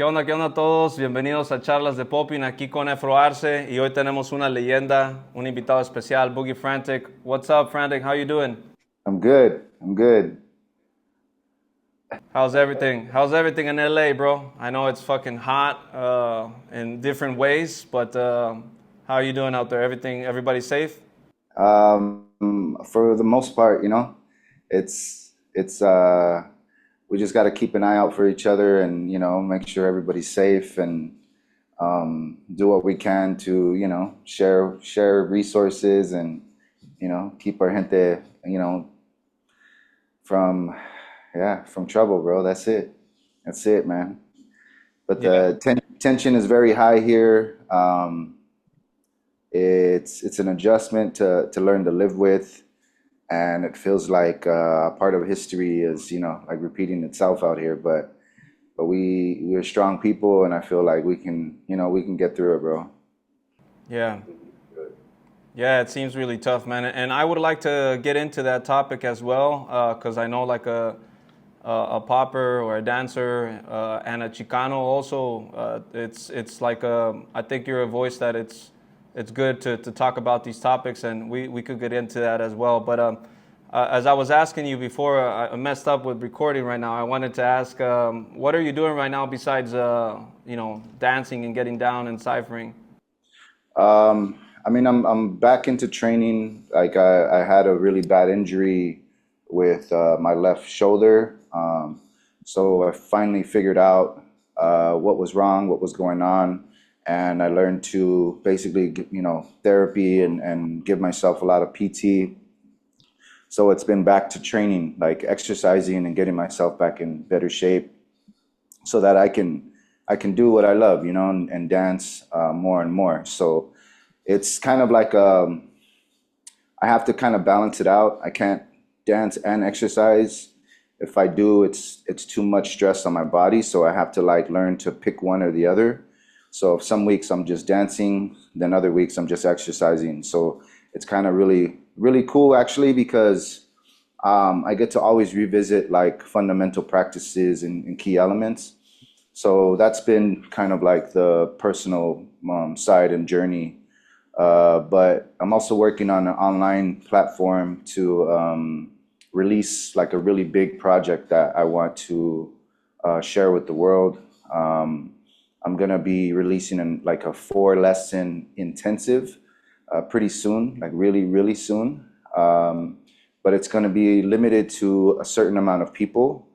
Qué onda a todos? Bienvenidos a Charlas de Popping aquí con Efro Arce y hoy tenemos una leyenda, un invitado especial, BOOGIE FRANTICK. What's up, Frantic? How you doing? I'm good. I'm good. How's everything? How's everything in LA, bro? I know it's fucking hot in different ways, but how are you doing out there? Everybody safe? For the most part, it's we just got to keep an eye out for each other and make sure everybody's safe and do what we can to share resources and keep our gente from from trouble, bro. That's it, man. But Yeah. the tension is very high here. It's an adjustment to learn to live with, and it feels like part of history is like repeating itself out here. But we're strong people, and I feel like we can get through it, bro. Yeah. Yeah, it seems really tough, man. And I would like to get into that topic as well, because I know like a popper or a dancer and a Chicano also. It's like I think you're a voice that it's good to talk about these topics, and we could get into that as well. But as I was asking you before, I messed up with recording right now. I wanted to ask, what are you doing right now besides dancing and getting down and ciphering? I mean, I'm back into training. Like I had a really bad injury with my left shoulder. So I finally figured out what was wrong, what was going on, and I learned to basically, therapy and give myself a lot of PT. So it's been back to training, like exercising and getting myself back in better shape, so that I can do what I love, and dance more and more. So it's kind of like I have to kind of balance it out. I can't dance and exercise. If I do, it's too much stress on my body, so I have to like learn to pick one or the other. So if some weeks I'm just dancing, then other weeks I'm just exercising. So it's kind of really cool actually, because I get to always revisit like fundamental practices and key elements. So that's been kind of like the personal side and journey. But I'm also working on an online platform to release like a really big project that I want to share with the world. I'm gonna be releasing like a 4 lesson intensive pretty soon, like really soon. But it's gonna be limited to a certain amount of people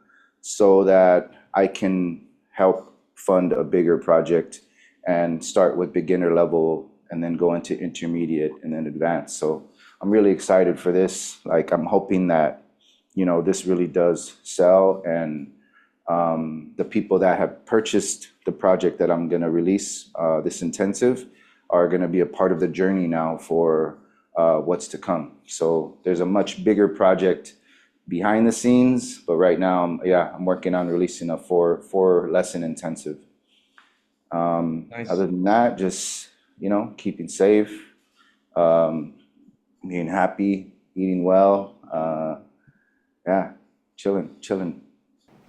so that I can help fund a bigger project and start with beginner level and then go into intermediate and then advanced. So I'm really excited for this. Like I'm hoping that, this really does sell, and the people that have purchased the project that I'm gonna release, this intensive, are gonna be a part of the journey now for what's to come. So there's a much bigger project behind the scenes, but right now, I'm working on releasing a four lesson intensive. Nice. Other than that, just keeping safe, um, being happy, eating well, yeah, chilling.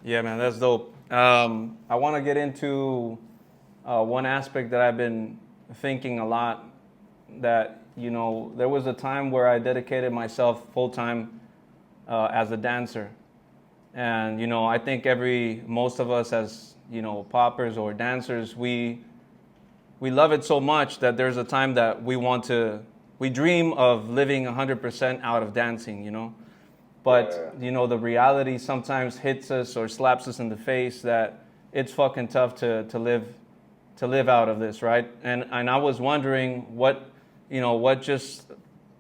Yeah, man, that's dope. I want to get into one aspect that I've been thinking a lot. That there was a time where I dedicated myself full time as a dancer, and I think most of us as poppers or dancers, we love it so much that there's a time that we dream of living 100% out of dancing. But the reality sometimes hits us or slaps us in the face that it's fucking tough to live out of this, right? And I was wondering what just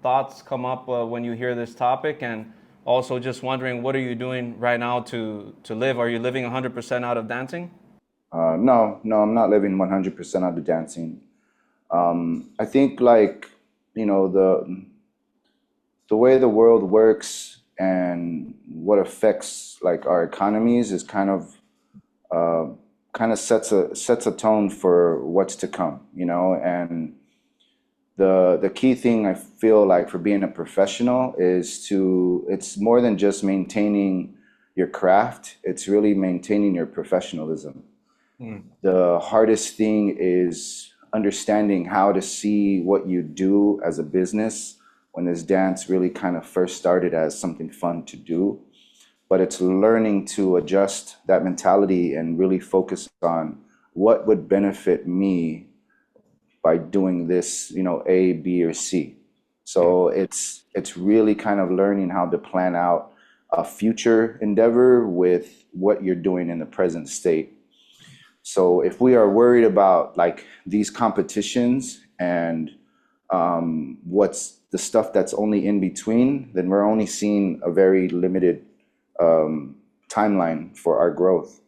thoughts come up when you hear this topic, and also just wondering what are you doing right now to live? Are you living 100% out of dancing? No, I'm not living 100% out of dancing. I think like the way the world works and what affects like our economies is kind of sets a tone for what's to come, and the key thing I feel like for being a professional is it's more than just maintaining your craft, it's really maintaining your professionalism. The hardest thing is understanding how to see what you do as a business when this dance really kind of first started as something fun to do. But it's learning to adjust that mentality and really focus on what would benefit me by doing this, A, B, or C. So it's really kind of learning how to plan out a future endeavor with what you're doing in the present state. So if we are worried about like these competitions and what's the stuff that's only in between, then we're only seeing a very limited timeline for our growth.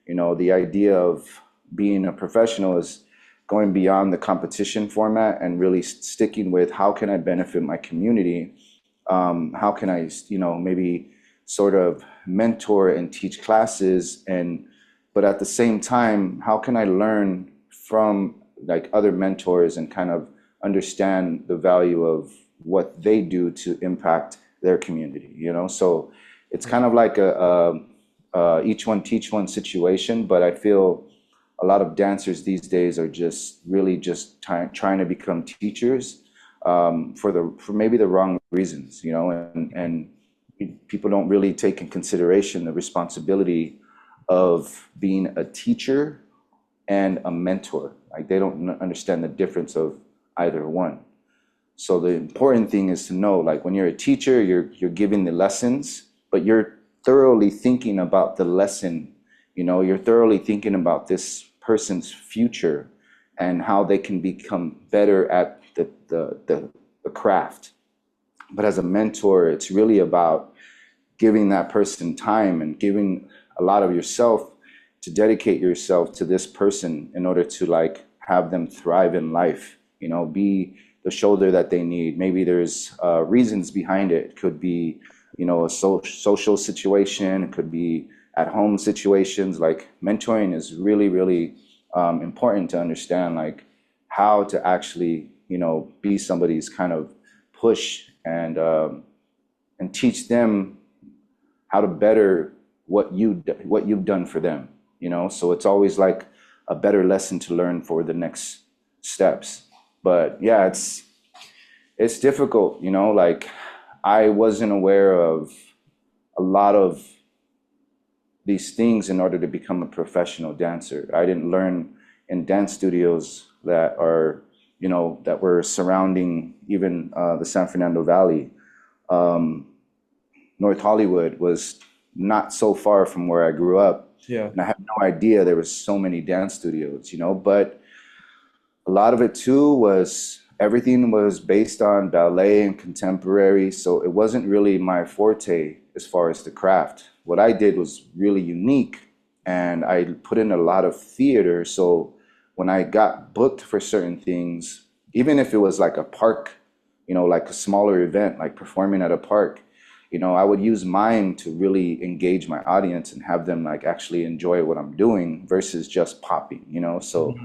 The idea of being a professional is going beyond the competition format and really sticking with how can I benefit my community? How can I, maybe sort of mentor and teach classes, but at the same time, how can I learn from like other mentors and kind of understand the value of what they do to impact their community, So it's kind of like a each one teach one situation, but I feel a lot of dancers these days are just really just trying to become teachers for maybe the wrong reasons, and people don't really take in consideration the responsibility of being a teacher and a mentor. Like they don't understand the difference of either one. So the important thing is to know, like when you're a teacher, you're giving the lessons, but you're thoroughly thinking about the lesson. You're thoroughly thinking about this person's future and how they can become better at the craft. But as a mentor, it's really about giving that person time and giving a lot of yourself to dedicate yourself to this person in order to like have them thrive in life, be the shoulder that they need. Maybe there's reasons behind it. It could be, a social situation. It could be at home situations. Like mentoring is really, really important to understand, like how to actually, be somebody's kind of push and teach them how to better what you've done for them, So it's always like a better lesson to learn for the next steps. But yeah, it's difficult, like I wasn't aware of a lot of these things in order to become a professional dancer. I didn't learn in dance studios that are, that were surrounding even the San Fernando Valley. North Hollywood was not so far from where I grew up. Yeah. And I had no idea there was so many dance studios, but a lot of it too was everything was based on ballet and contemporary. So it wasn't really my forte as far as the craft. What I did was really unique and I put in a lot of theater. So when I got booked for certain things, even if it was like a park, like a smaller event, like performing at a park, I would use mime to really engage my audience and have them like actually enjoy what I'm doing versus just popping, So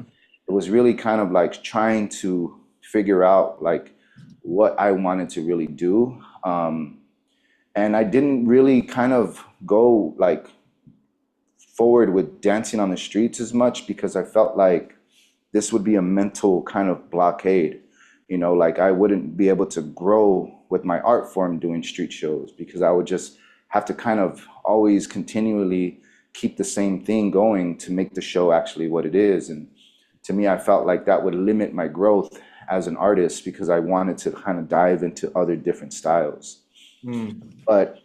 it was really kind of like trying to figure out like what I wanted to really do. And I didn't really kind of go like forward with dancing on the streets as much because I felt like this would be a mental kind of blockade. Like I wouldn't be able to grow with my art form doing street shows because I would just have to kind of always continually keep the same thing going to make the show actually what it is. And to me, I felt like that would limit my growth as an artist because I wanted to kind of dive into other different styles. But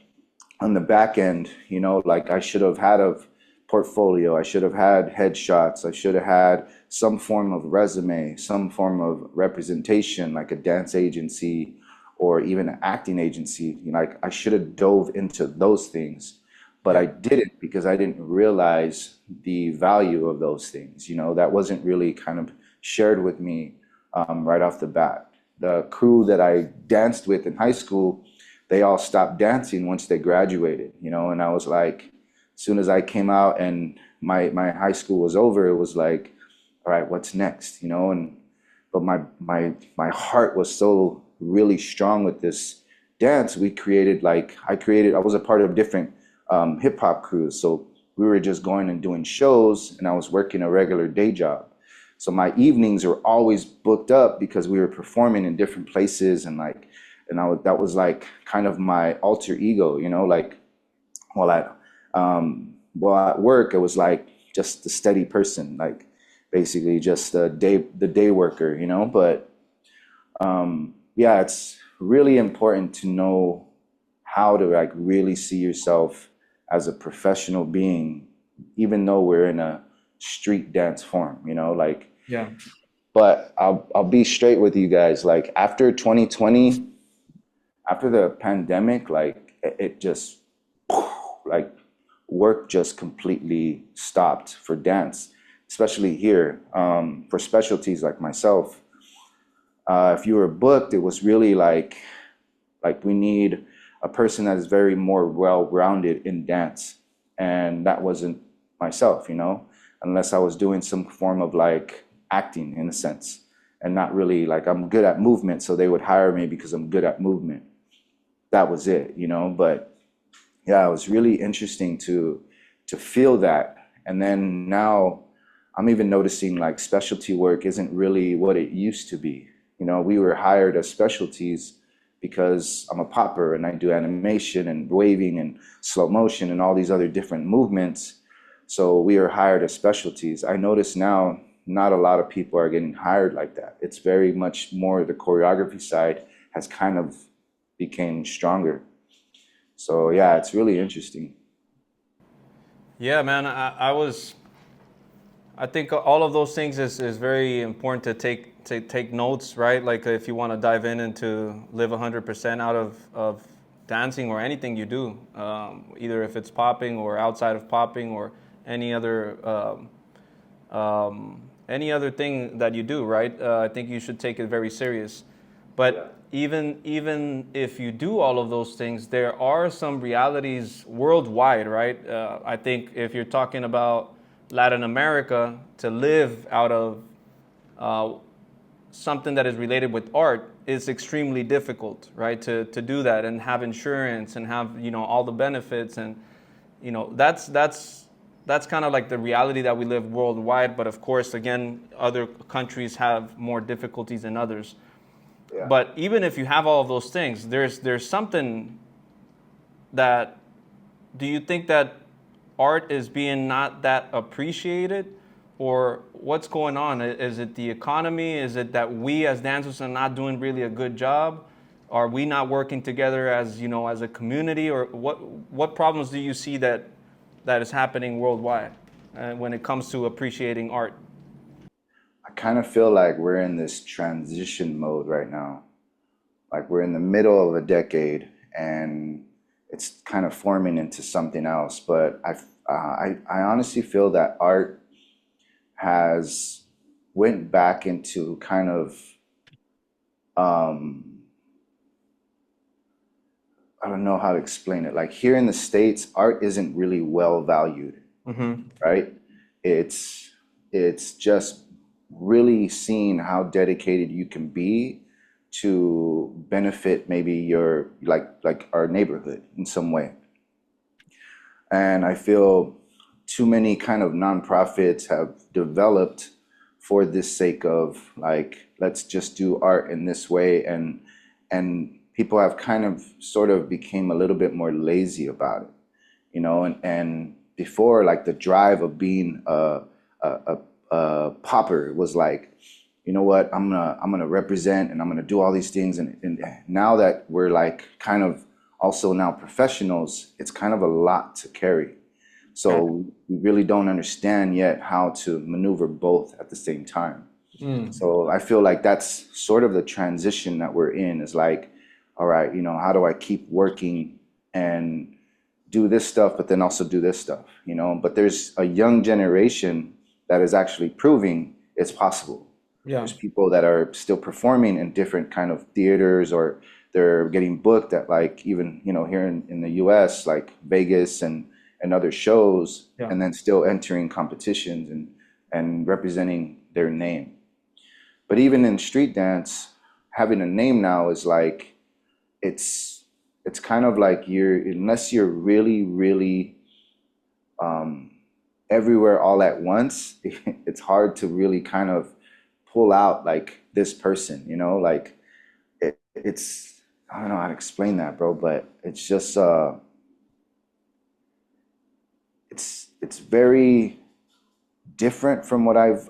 on the back end, like I should have had a portfolio, I should have had headshots, I should have had some form of resume, some form of representation, like a dance agency or even an acting agency. Like I should have dove into those things, but I didn't because I didn't realize the value of those things. That wasn't really kind of shared with me right off the bat. The crew that I danced with in high school, they all stopped dancing once they graduated, and I was like, as soon as I came out and my high school was over, it was like, all right, what's next, but my heart was so really strong with this dance. I was a part of different hip hop crews. So we were just going and doing shows, and I was working a regular day job. So my evenings were always booked up because we were performing in different places, and like, that was like kind of my alter ego, you know, like while at work, it was like just the steady person, like basically just the day worker, you know. But yeah, it's really important to know how to like really see yourself as a professional being, even though we're in a street dance form, you know, like. Yeah. But I'll be straight with you guys. Like after 2020, after the pandemic, like it just like work just completely stopped for dance, especially here. For specialties like myself, if you were booked, it was really like we need a person that is very more well-rounded in dance, and that wasn't myself, you know, unless I was doing some form of like acting in a sense, and not really like I'm good at movement, so they would hire me because I'm good at movement. That was it, you know. But yeah, it was really interesting to feel that. And then now I'm even noticing like specialty work isn't really what it used to be. You know, we were hired as specialties because I'm a popper and I do animation and waving and slow motion and all these other different movements. So we are hired as specialties. I notice now not a lot of people are getting hired like that. It's very much more the choreography side has kind of became stronger. So yeah, it's really interesting. Yeah, man. I think all of those things is very important to take notes, right? Like if you want to dive in and to live 100% out of dancing or anything you do, either if it's popping or outside of popping or any other any other thing that you do, right? I think you should take it very serious. But even if you do all of those things, there are some realities worldwide, right? I think if you're talking about Latin America, to live out of something that is related with art is extremely difficult, right? To do that and have insurance and have, you know, all the benefits, and you know, that's kind of like the reality that we live worldwide. But of course, again, other countries have more difficulties than others. Yeah. But even if you have all of those things, there's something that, do you think that art is being not that appreciated, or what's going on? Is it the economy? Is it that we as dancers are not doing really a good job? Are we not working together as, you know, as a community? Or what problems do you see that is happening worldwide when it comes to appreciating art? I kind of feel like we're in this transition mode right now. Like we're in the middle of a decade and it's kind of forming into something else. But I honestly feel that art has went back into kind of I don't know how to explain it. Like here in the States, art isn't really well valued, right? It's just really seeing how dedicated you can be to benefit maybe your like our neighborhood in some way. And I feel too many kind of nonprofits have developed for this sake of like, let's just do art in this way, and people have kind of sort of became a little bit more lazy about it, you know. And before, like the drive of being a popper was like, you know what, I'm gonna represent and I'm gonna do all these things, and now that we're like kind of also now professionals, it's kind of a lot to carry. So we really don't understand yet how to maneuver both at the same time. So I feel like that's sort of the transition that we're in, is like, all right, you know, how do I keep working and do this stuff, but then also do this stuff, you know? But there's a young generation that is actually proving it's possible. Yeah. There's people that are still performing in different kind of theaters, or they're getting booked at like even, you know, here in the US, like Vegas and other shows, and then still entering competitions and representing their name. But even in street dance, having a name now is like, it's kind of like unless you're really, really everywhere all at once, it's hard to really kind of pull out like this person, you know, like it's, I don't know how to explain that, bro, but it's just, it's very different from what I've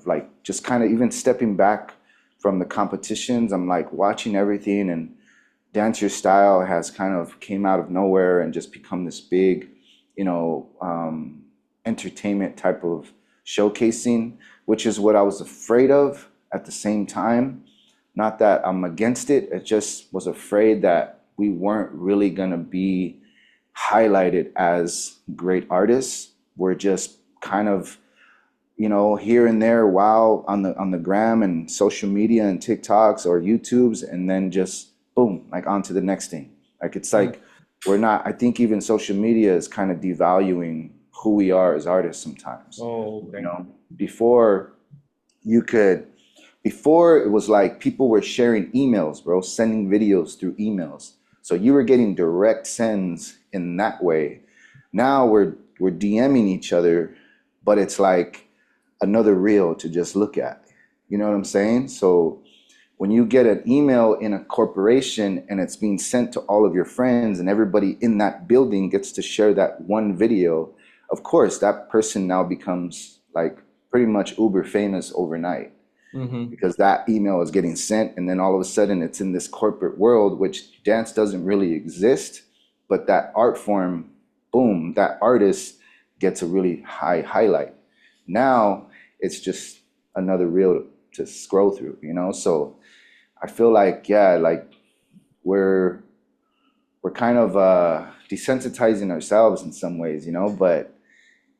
like just kind of even stepping back from the competitions. I'm like watching everything, and Dance Your Style has kind of came out of nowhere and just become this big, you know, entertainment type of showcasing, which is what I was afraid of at the same time. Not that I'm against it, it just was afraid that we weren't really gonna be highlighted as great artists. We're just kind of, you know, here and there, wow, on the gram and social media and TikToks or YouTubes, and then just boom, like on to the next thing. Like it's like we're not. I think even social media is kind of devaluing who we are as artists sometimes. Oh, okay. You know, before you could, before it was like people were sharing emails, bro, sending videos through emails. So you were getting direct sends in that way. Now we're DMing each other, but it's like another reel to just look at. You know what I'm saying? So when you get an email in a corporation and it's being sent to all of your friends and everybody in that building gets to share that one video, of course, that person now becomes like pretty much uber famous overnight Mm-hmm. because that email is getting sent, and then all of a sudden it's in this corporate world, which dance doesn't really exist, but that art form, boom, that artist gets a really high highlight. Now it's just another reel to scroll through, you know? So I feel like, yeah, like we're kind of desensitizing ourselves in some ways, you know, but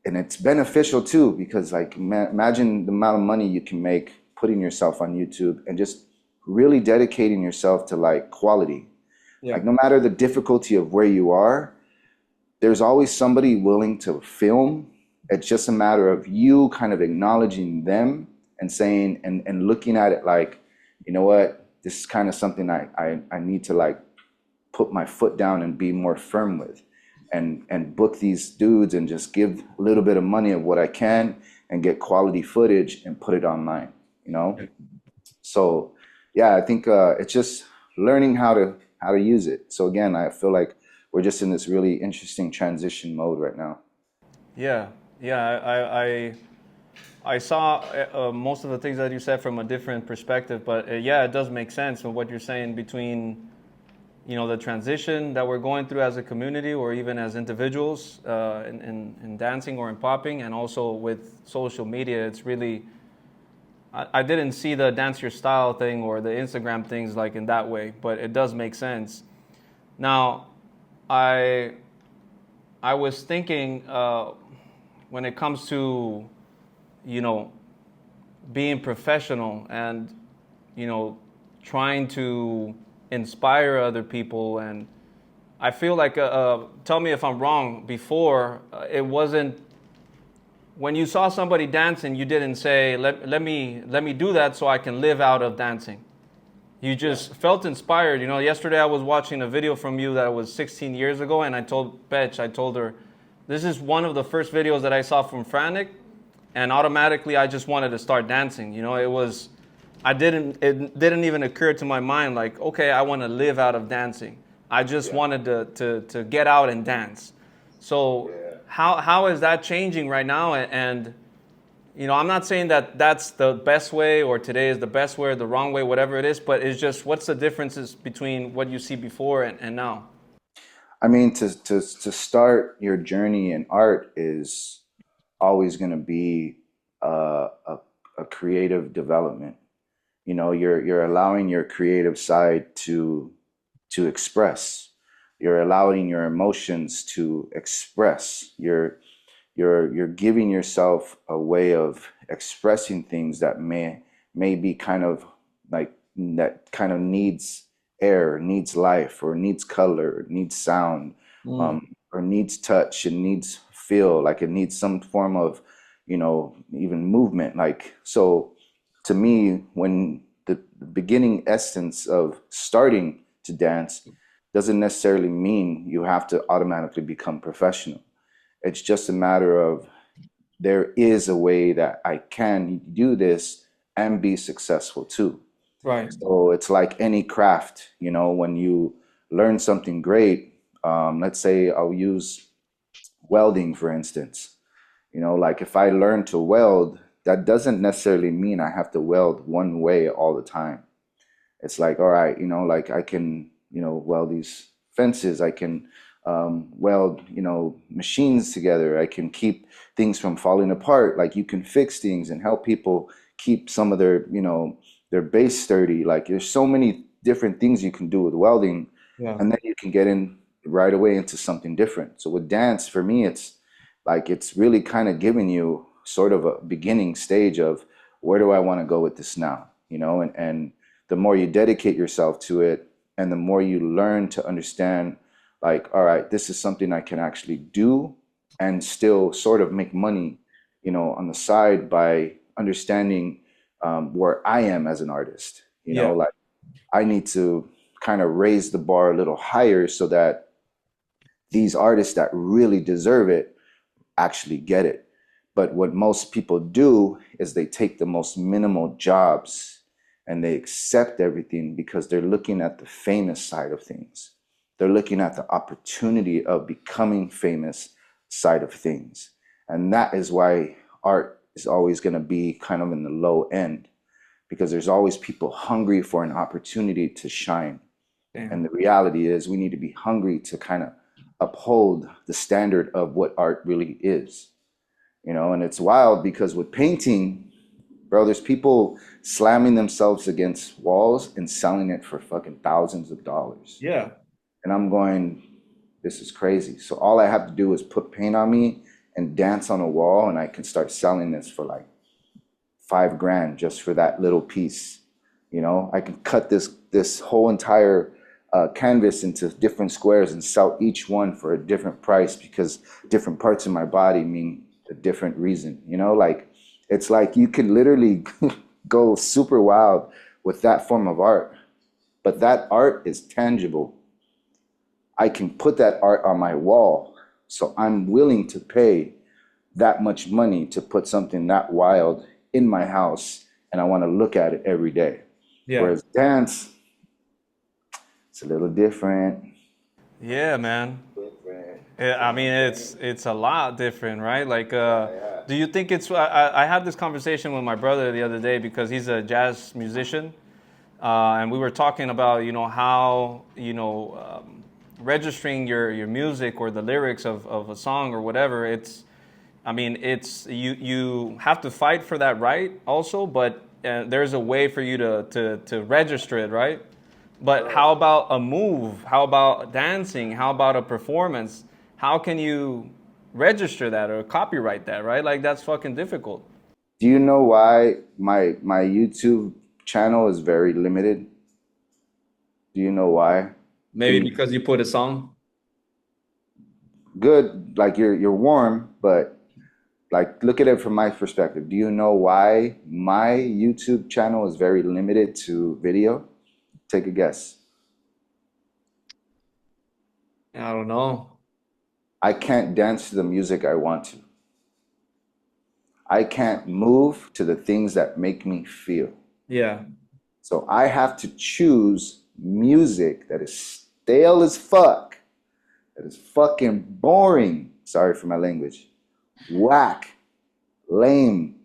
and it's beneficial too because like imagine the amount of money you can make putting yourself on YouTube and just really dedicating yourself to like quality. Yeah. Like no matter the difficulty of where you are, there's always somebody willing to film. It's just a matter of you kind of acknowledging them and saying and looking at it like, you know what, this is kind of something I need to like put my foot down and be more firm with, and book these dudes and just give a little bit of money of what I can and get quality footage and put it online, you know? So yeah, I think it's just learning how to use it. So again, I feel like we're just in this really interesting transition mode right now. Yeah, yeah. I saw most of the things that you said from a different perspective, but yeah, it does make sense of what you're saying between, you know, the transition that we're going through as a community or even as individuals in dancing or in popping, and also with social media. It's really, I didn't see the Dance Your Style thing or the Instagram things like in that way, but it does make sense. Now, I was thinking when it comes to, you know, being professional and, you know, trying to inspire other people. And I feel like, tell me if I'm wrong, before it wasn't, when you saw somebody dancing, you didn't say, let me do that so I can live out of dancing. You just felt inspired. You know, yesterday I was watching a video from you that was 16 years ago, and I told her, this is one of the first videos that I saw from Frantic, and automatically I just wanted to start dancing. You know, it didn't even occur to my mind like, okay, I want to live out of dancing. I just wanted to get out and dance. So how is that changing right now? And you know, I'm not saying that that's the best way or today is the best way or the wrong way, whatever it is, but it's just what's the differences between what you see before and now? I mean, to start your journey in art is always going to be a creative development. You know, you're allowing your creative side to express. You're allowing your emotions to express. You're giving yourself a way of expressing things that may be kind of like that kind of needs air, needs life, or needs color, needs sound, or needs touch, and needs feel, like it needs some form of, you know, even movement. Like, so to me, when the beginning essence of starting to dance doesn't necessarily mean you have to automatically become professional. It's just a matter of there is a way that I can do this and be successful too. Right. So it's like any craft, you know, when you learn something great, let's say I'll use welding, for instance. You know, like if I learn to weld, that doesn't necessarily mean I have to weld one way all the time. It's like, all right, you know, like I can, you know, weld these fences. I can weld, you know, machines together. I can keep things from falling apart. Like you can fix things and help people keep some of their, you know, their base sturdy. Like there's so many different things you can do with welding, Yeah. and then you can get in right away into something different. So with dance, for me, it's like it's really kind of giving you sort of a beginning stage of where do I want to go with this now, you know, and the more you dedicate yourself to it and the more you learn to understand, like, all right, this is something I can actually do and still sort of make money, you know, on the side by understanding where I am as an artist, you know, Yeah. like I need to kind of raise the bar a little higher so that these artists that really deserve it actually get it. But what most people do is they take the most minimal jobs and they accept everything because they're looking at the famous side of things. They're looking at the opportunity of becoming famous side of things. And that is why art is always going to be kind of in the low end, because there's always people hungry for an opportunity to shine. Damn. And the reality is we need to be hungry to kind of uphold the standard of what art really is. You know, and it's wild because with painting, bro, there's people slamming themselves against walls and selling it for fucking thousands of dollars. Yeah. And I'm going, this is crazy. So all I have to do is put paint on me and dance on a wall, and I can start selling this for like $5,000 just for that little piece. You know, I can cut this whole entire canvas into different squares and sell each one for a different price because different parts of my body mean a different reason. You know, like it's like you could literally go super wild with that form of art, but that art is tangible. I can put that art on my wall, so I'm willing to pay that much money to put something that wild in my house, and I want to look at it every day. Yeah. Whereas dance, it's a little different. Yeah, man. I mean, it's a lot different, right? Like, do you think it's? I had this conversation with my brother the other day because he's a jazz musician, and we were talking about how registering your music or the lyrics of a song or whatever. It's you have to fight for that right also, but there's a way for you to register it, right? But how about a move? How about dancing? How about a performance? How can you register that or copyright that, right? Like that's fucking difficult. Do you know why my YouTube channel is very limited? Do you know why? Maybe because you put a song. Good, like you're warm, but like look at it from my perspective. Do you know why my YouTube channel is very limited to video? Take a guess. I don't know. I can't dance to the music I want to. I can't move to the things that make me feel. Yeah. So I have to choose music that is stale as fuck, that is fucking boring. Sorry for my language. Whack, lame.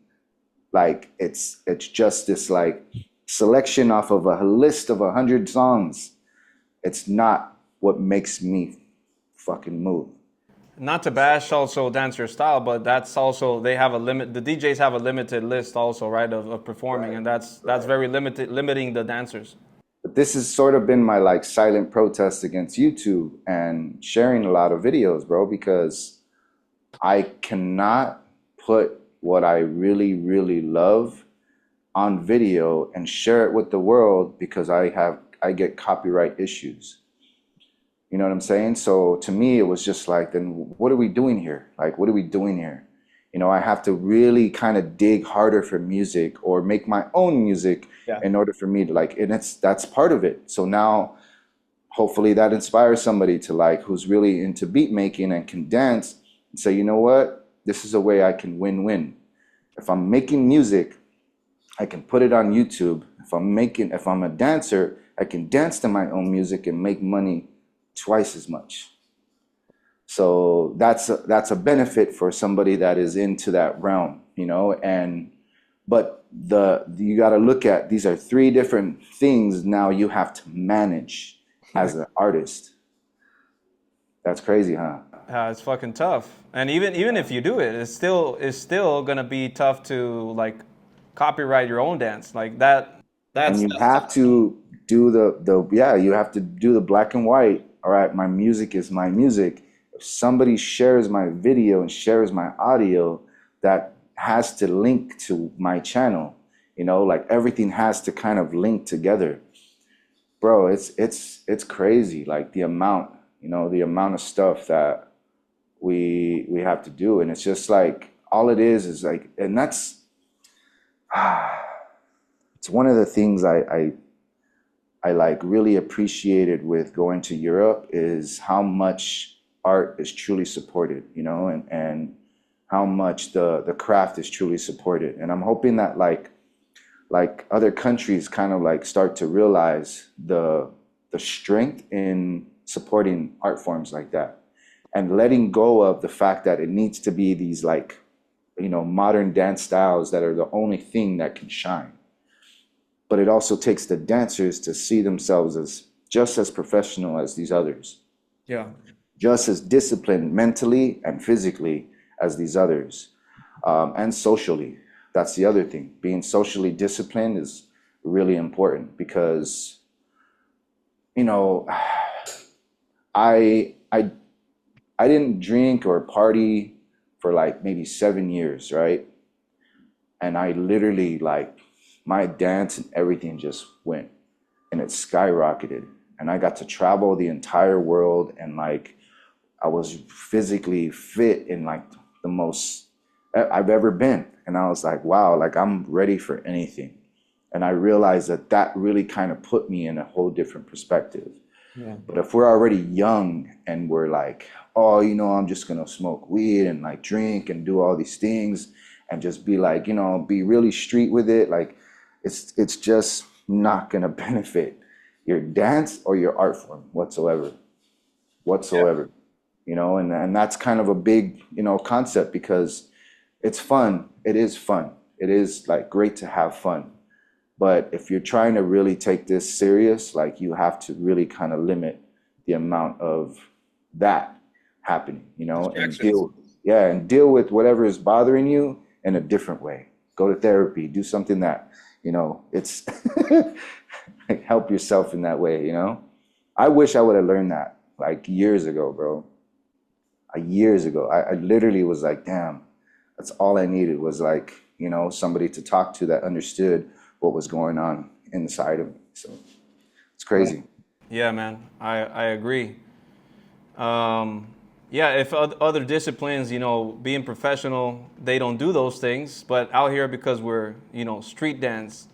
Like it's just this like selection off of a list of 100 songs. It's not what makes me fucking move. Not to bash also dancer style, but that's also they have a limit. The DJs have a limited list also, right, of performing, and that's very limited, limiting the dancers. But this has sort of been my like silent protest against YouTube and sharing a lot of videos, bro, because I cannot put what I really, really love on video and share it with the world because I get copyright issues. You know what I'm saying? So to me, it was just like, then what are we doing here? Like, what are we doing here? You know, I have to really kind of dig harder for music or make my own music in order for me to like, and that's part of it. So now, hopefully that inspires somebody to like, who's really into beat making and can dance, say, you know what? This is a way I can win-win. If I'm making music, I can put it on YouTube. If I'm a dancer, I can dance to my own music and make money twice as much. So that's a benefit for somebody that is into that realm, you know. But you got to look at, these are three different things now you have to manage as an artist. That's crazy, huh? It's fucking tough. And even if you do it, it's still gonna be tough to like copyright your own dance like that. And you have to do you have to do the black and white. All right, my music is my music. If somebody shares my video and shares my audio, that has to link to my channel. You know, like everything has to kind of link together. Bro, it's crazy, like the amount of stuff that we have to do. And it's just like, all it is like, and that's it's one of the things I like really appreciated with going to Europe, is how much art is truly supported, you know, and how much the craft is truly supported. And I'm hoping that like other countries kind of like start to realize the strength in supporting art forms like that, and letting go of the fact that it needs to be these like, you know, modern dance styles that are the only thing that can shine. But it also takes the dancers to see themselves as just as professional as these others. Yeah. Just as disciplined mentally and physically as these others. And socially. That's the other thing. Being socially disciplined is really important, because, you know, I didn't drink or party for like maybe 7 years, right? And I literally, like, my dance and everything just went, and it skyrocketed. And I got to travel the entire world, and like I was physically fit in like the most I've ever been. And I was like, wow, like I'm ready for anything. And I realized that really kind of put me in a whole different perspective. Yeah. But if we're already young and we're like, oh, you know, I'm just gonna smoke weed and like drink and do all these things and just be like, you know, be really street with it, like it's just not gonna benefit your dance or your art form whatsoever. Yeah. You know, and that's kind of a big, you know, concept, because it's fun. It is fun. It is like great to have fun. But if you're trying to really take this serious, like you have to really kind of limit the amount of that happening, you know, and deal with whatever is bothering you in a different way. Go to therapy, do something that, you know, it's like help yourself in that way, you know. I wish I would have learned that like years ago, bro. Years ago. I literally was like, damn, that's all I needed was like, you know, somebody to talk to that understood what was going on inside of me. So it's crazy. Yeah, man, I agree. Yeah, if other disciplines, you know, being professional, they don't do those things. But out here, because we're, you know, street dance,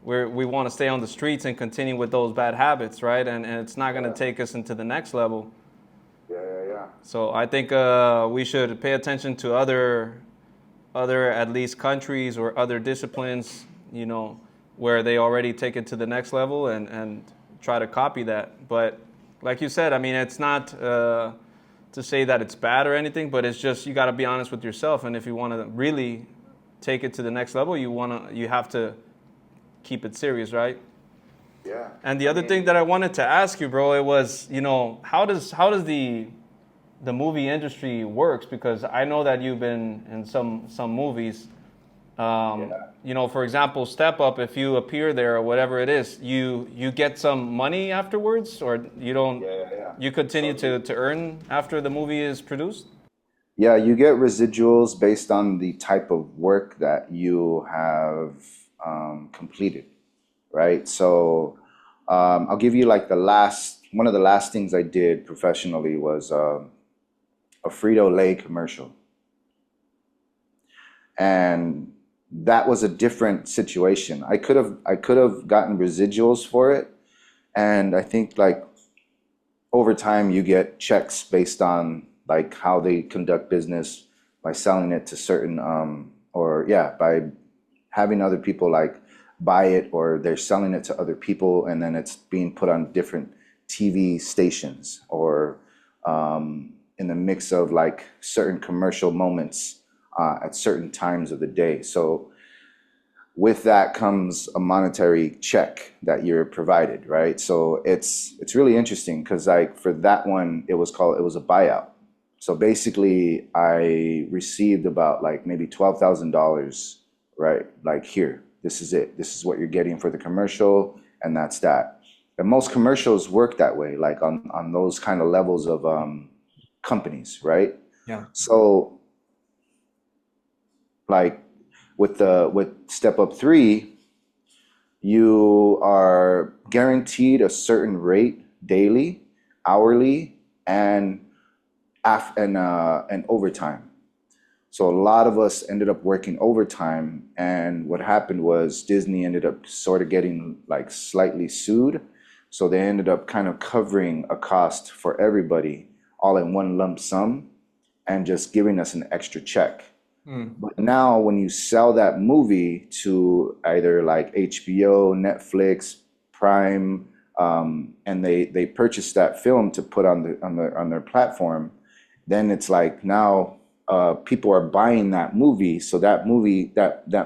we want to stay on the streets and continue with those bad habits, right? And it's not going to take us into the next level. Yeah. So I think we should pay attention to other at least countries or other disciplines, you know, where they already take it to the next level and try to copy that. But like you said, I mean, it's not to say that it's bad or anything, but it's just you got to be honest with yourself. And if you want to really take it to the next level, you have to keep it serious, right? Yeah. And the other thing that I wanted to ask you, bro, it was, you know, how does the movie industry works? Because I know that you've been in some movies. You know, for example, Step Up, if you appear there or whatever it is, you get some money afterwards, or you don't? You continue to earn after the movie is produced? Yeah, you get residuals based on the type of work that you have completed, right? So I'll give you like one of the last things I did professionally was a Frito-Lay commercial. And that was a different situation. I could have gotten residuals for it. And I think like over time you get checks based on like how they conduct business by selling it to certain, by having other people like buy it, or they're selling it to other people, and then it's being put on different TV stations, or in the mix of like certain commercial moments at certain times of the day. So with that comes a monetary check that you're provided, right? So it's really interesting because like for that one, it was a buyout. So basically I received about like maybe $12,000, right? Like, here, this is it. This is what you're getting for the commercial, and that's that. And most commercials work that way, like on those kind of levels of companies, right? Yeah. So like with step up 3, you are guaranteed a certain rate daily, hourly, and overtime. So a lot of us ended up working overtime, and what happened was Disney ended up sort of getting like slightly sued. So they ended up kind of covering a cost for everybody all in one lump sum and just giving us an extra check. But now when you sell that movie to either like HBO, Netflix, Prime, and they purchase that film to put on their platform, then it's like now people are buying that movie, so that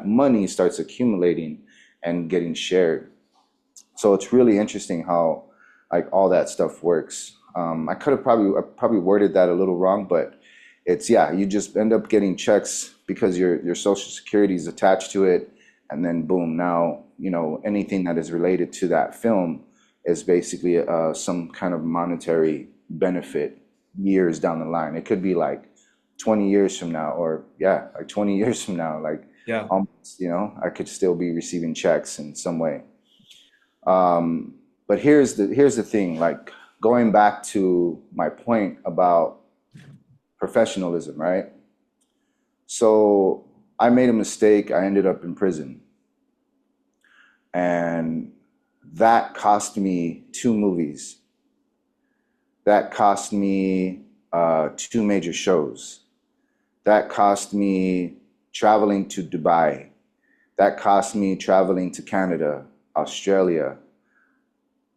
money starts accumulating and getting shared. So it's really interesting how like all that stuff works. I probably worded that a little wrong, but it's, yeah, you just end up getting checks because your social security is attached to it, and then boom, now anything that is related to that film is basically some kind of monetary benefit years down the line. It could be like 20 years from now, or like 20 years from now, like almost, I could still be receiving checks in some way. But here's the thing, like going back to my point about professionalism, right? So I made a mistake. I ended up in prison, and that cost me 2 movies. That cost me 2 major shows. That cost me traveling to Dubai. That cost me traveling to Canada, Australia.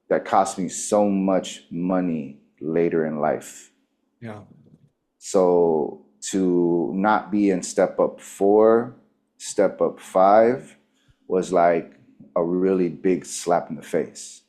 That cost me so much money later in life. Yeah. So to not be in step up 4, step up 5 was like a really big slap in the face,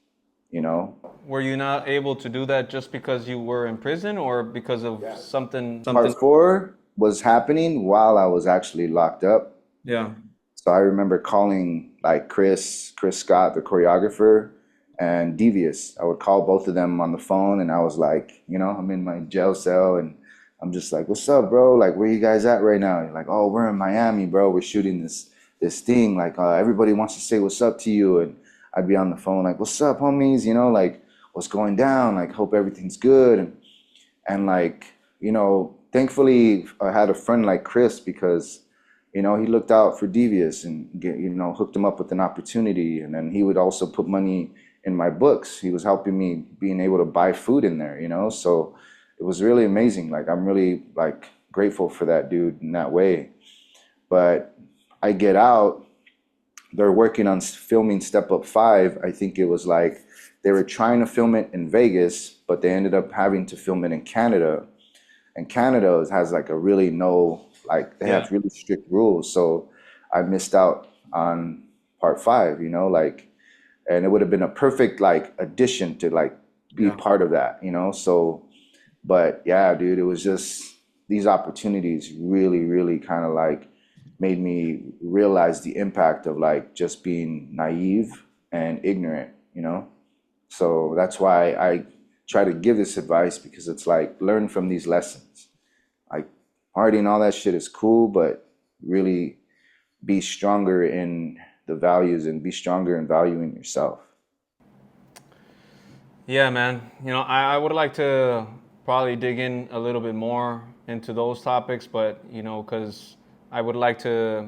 Were you not able to do that just because you were in prison, or because of something? Part 4 was happening while I was actually locked up. Yeah. So I remember calling like Chris Scott, the choreographer, and Devious. I would call both of them on the phone, and I was like, I'm in my jail cell, and I'm just like, what's up, bro? Like, where you guys at right now? You're like, oh, we're in Miami, bro. We're shooting this thing. Like, everybody wants to say what's up to you. And I'd be on the phone like, what's up, homies? Like, what's going down? Like, hope everything's good. And like, thankfully I had a friend like Chris, because, he looked out for Devious and hooked him up with an opportunity. And then he would also put money in my books. He was helping me being able to buy food in there, so it was really amazing. Like, I'm really like grateful for that dude in that way. But I get out, they're working on filming step up 5. I think it was like they were trying to film it in Vegas, but they ended up having to film it in Canada. And Canada has like a really they have really strict rules. So I missed out on part 5, and it would have been a perfect like addition to like be part of that, so. But yeah, dude, it was just these opportunities really, really kind of like made me realize the impact of like just being naive and ignorant, So that's why I try to give this advice, because it's like, learn from these lessons. Like, partying, all that shit is cool, but really be stronger in the values and be stronger in valuing yourself. Yeah, man. I would like to probably dig in a little bit more into those topics, but because I would like to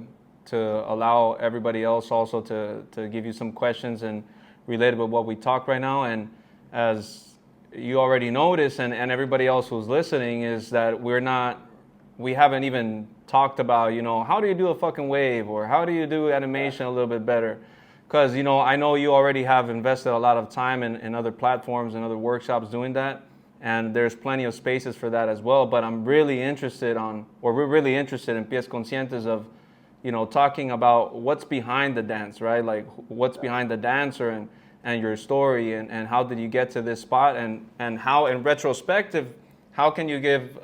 allow everybody else also to give you some questions and relate with what we talk right now. And as you already noticed, and everybody else who's listening, is that we haven't even talked about, how do you do a fucking wave, or how do you do animation a little bit better? Because, I know you already have invested a lot of time in other platforms and other workshops doing that. And there's plenty of spaces for that as well. But we're really interested in Pies Conscientes of, talking about what's behind the dance, right? Like what's behind the dancer and your story, and how did you get to this spot, and how, in retrospective, how can you give,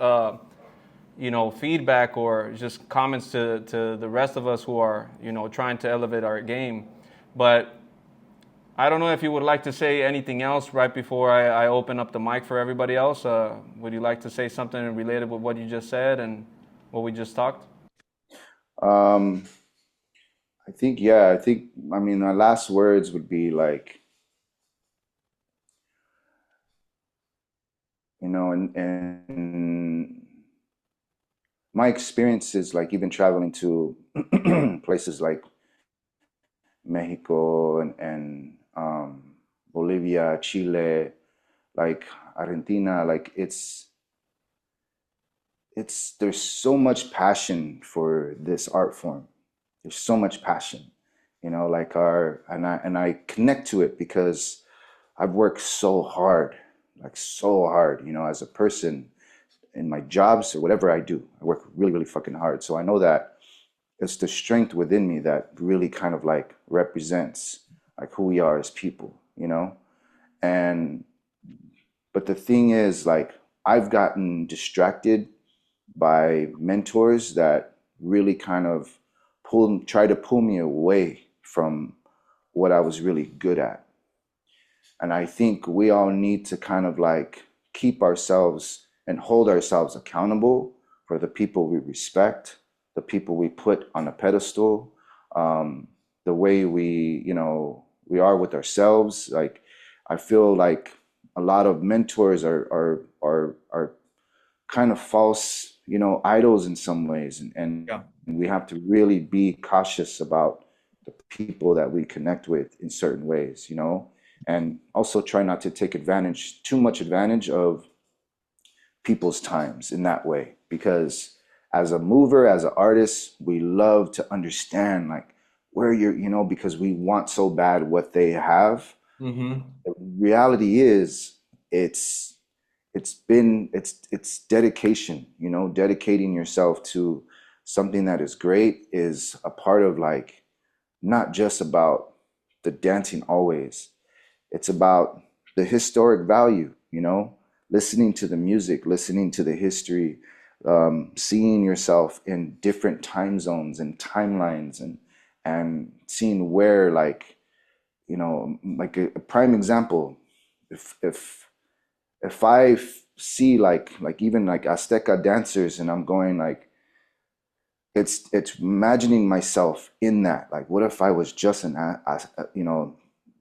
feedback or just comments to the rest of us who are, trying to elevate our game. But I don't know if you would like to say anything else right before I open up the mic for everybody else. Would you like to say something related with what you just said and what we just talked? I think, I mean, my last words would be like, and my experiences, like even traveling to places like Mexico and Bolivia, Chile, like Argentina, like there's so much passion for this art form. There's so much passion, like and I connect to it because I've worked so hard, like so hard, as a person in my jobs or whatever I do. I work really, really fucking hard. So I know that it's the strength within me that really kind of like represents like who we are as people, And but the thing is, like, I've gotten distracted by mentors that really kind of try to pull me away from what I was really good at. And I think we all need to kind of like keep ourselves and hold ourselves accountable for the people we respect, the people we put on a pedestal, the way we are with ourselves. Like, I feel like a lot of mentors are kind of false, idols in some ways, and Yeah. we have to really be cautious about the people that we connect with in certain ways, and also try not to take too much advantage of people's times in that way, because as a mover, as an artist, we love to understand like where you're, because we want so bad what they have. Mm-hmm. The reality is it's dedication, dedicating yourself to something that is great is a part of like, not just about the dancing always. It's about the historic value, listening to the music, listening to the history, seeing yourself in different time zones and timelines, and seeing where, like, like a prime example, if I see like even like Azteca dancers, and I'm going like, it's imagining myself in that. Like, what if I was just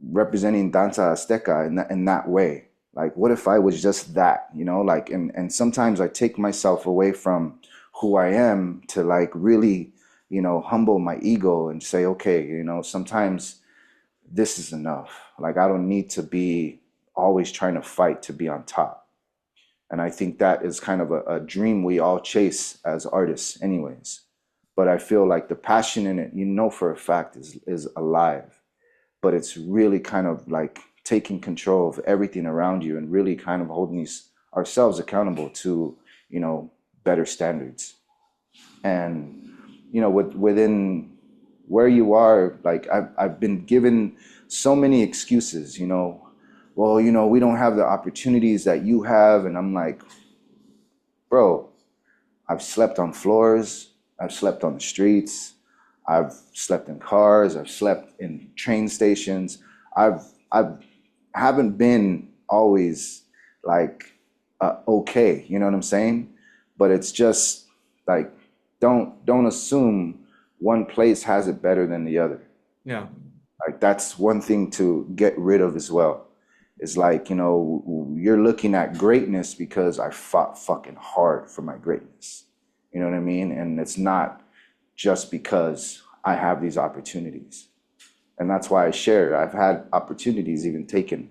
representing danza Azteca in that way? Like, what if I was just that, like, and sometimes I take myself away from who I am to like really, humble my ego and say, okay, sometimes this is enough. Like, I don't need to be always trying to fight to be on top. And I think that is kind of a dream we all chase as artists anyways. But I feel like the passion in it, for a fact is alive. But it's really kind of like taking control of everything around you and really kind of holding ourselves accountable to, better standards. And, within where you are, like I've been given so many excuses, well, we don't have the opportunities that you have. And I'm like, bro, I've slept on floors. I've slept on the streets. I've slept in cars. I've slept in train stations. I've haven't been always like okay, you know what I'm saying? But it's just like, don't assume one place has it better than the other. Yeah. Like, that's one thing to get rid of as well. It's like, you're looking at greatness because I fought fucking hard for my greatness. You know what I mean? And it's not just because I have these opportunities. And that's why I share. I've had opportunities even taken,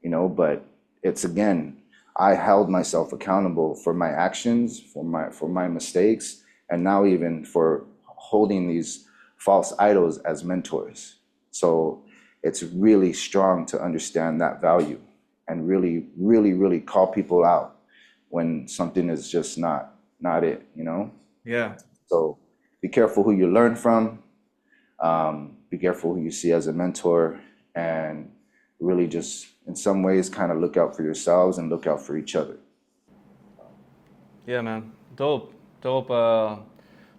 but it's, again, I held myself accountable for my actions, for my mistakes, and now even for holding these false idols as mentors. So it's really strong to understand that value and really, really, really call people out when something is just not it, you know? Yeah. So be careful who you learn from, be careful who you see as a mentor, and really just in some ways kind of look out for yourselves and look out for each other. Yeah, man. Dope. Dope.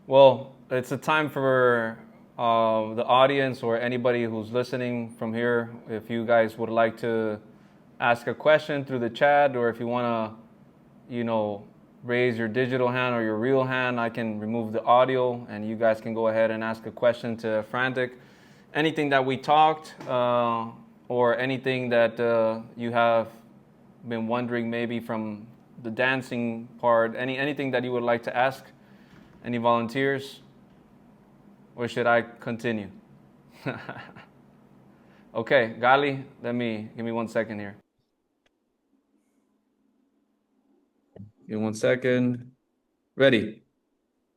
Well, it's a time for the audience or anybody who's listening from here. If you guys would like to ask a question through the chat, or if you want to, raise your digital hand or your real hand, I can remove the audio and you guys can go ahead and ask a question to Frantic. Anything that we talked or anything that you have been wondering maybe from the dancing part, anything that you would like to ask? Any volunteers? Or should I continue? Okay, Gali, give me 1 second here. Give me 1 second. Ready.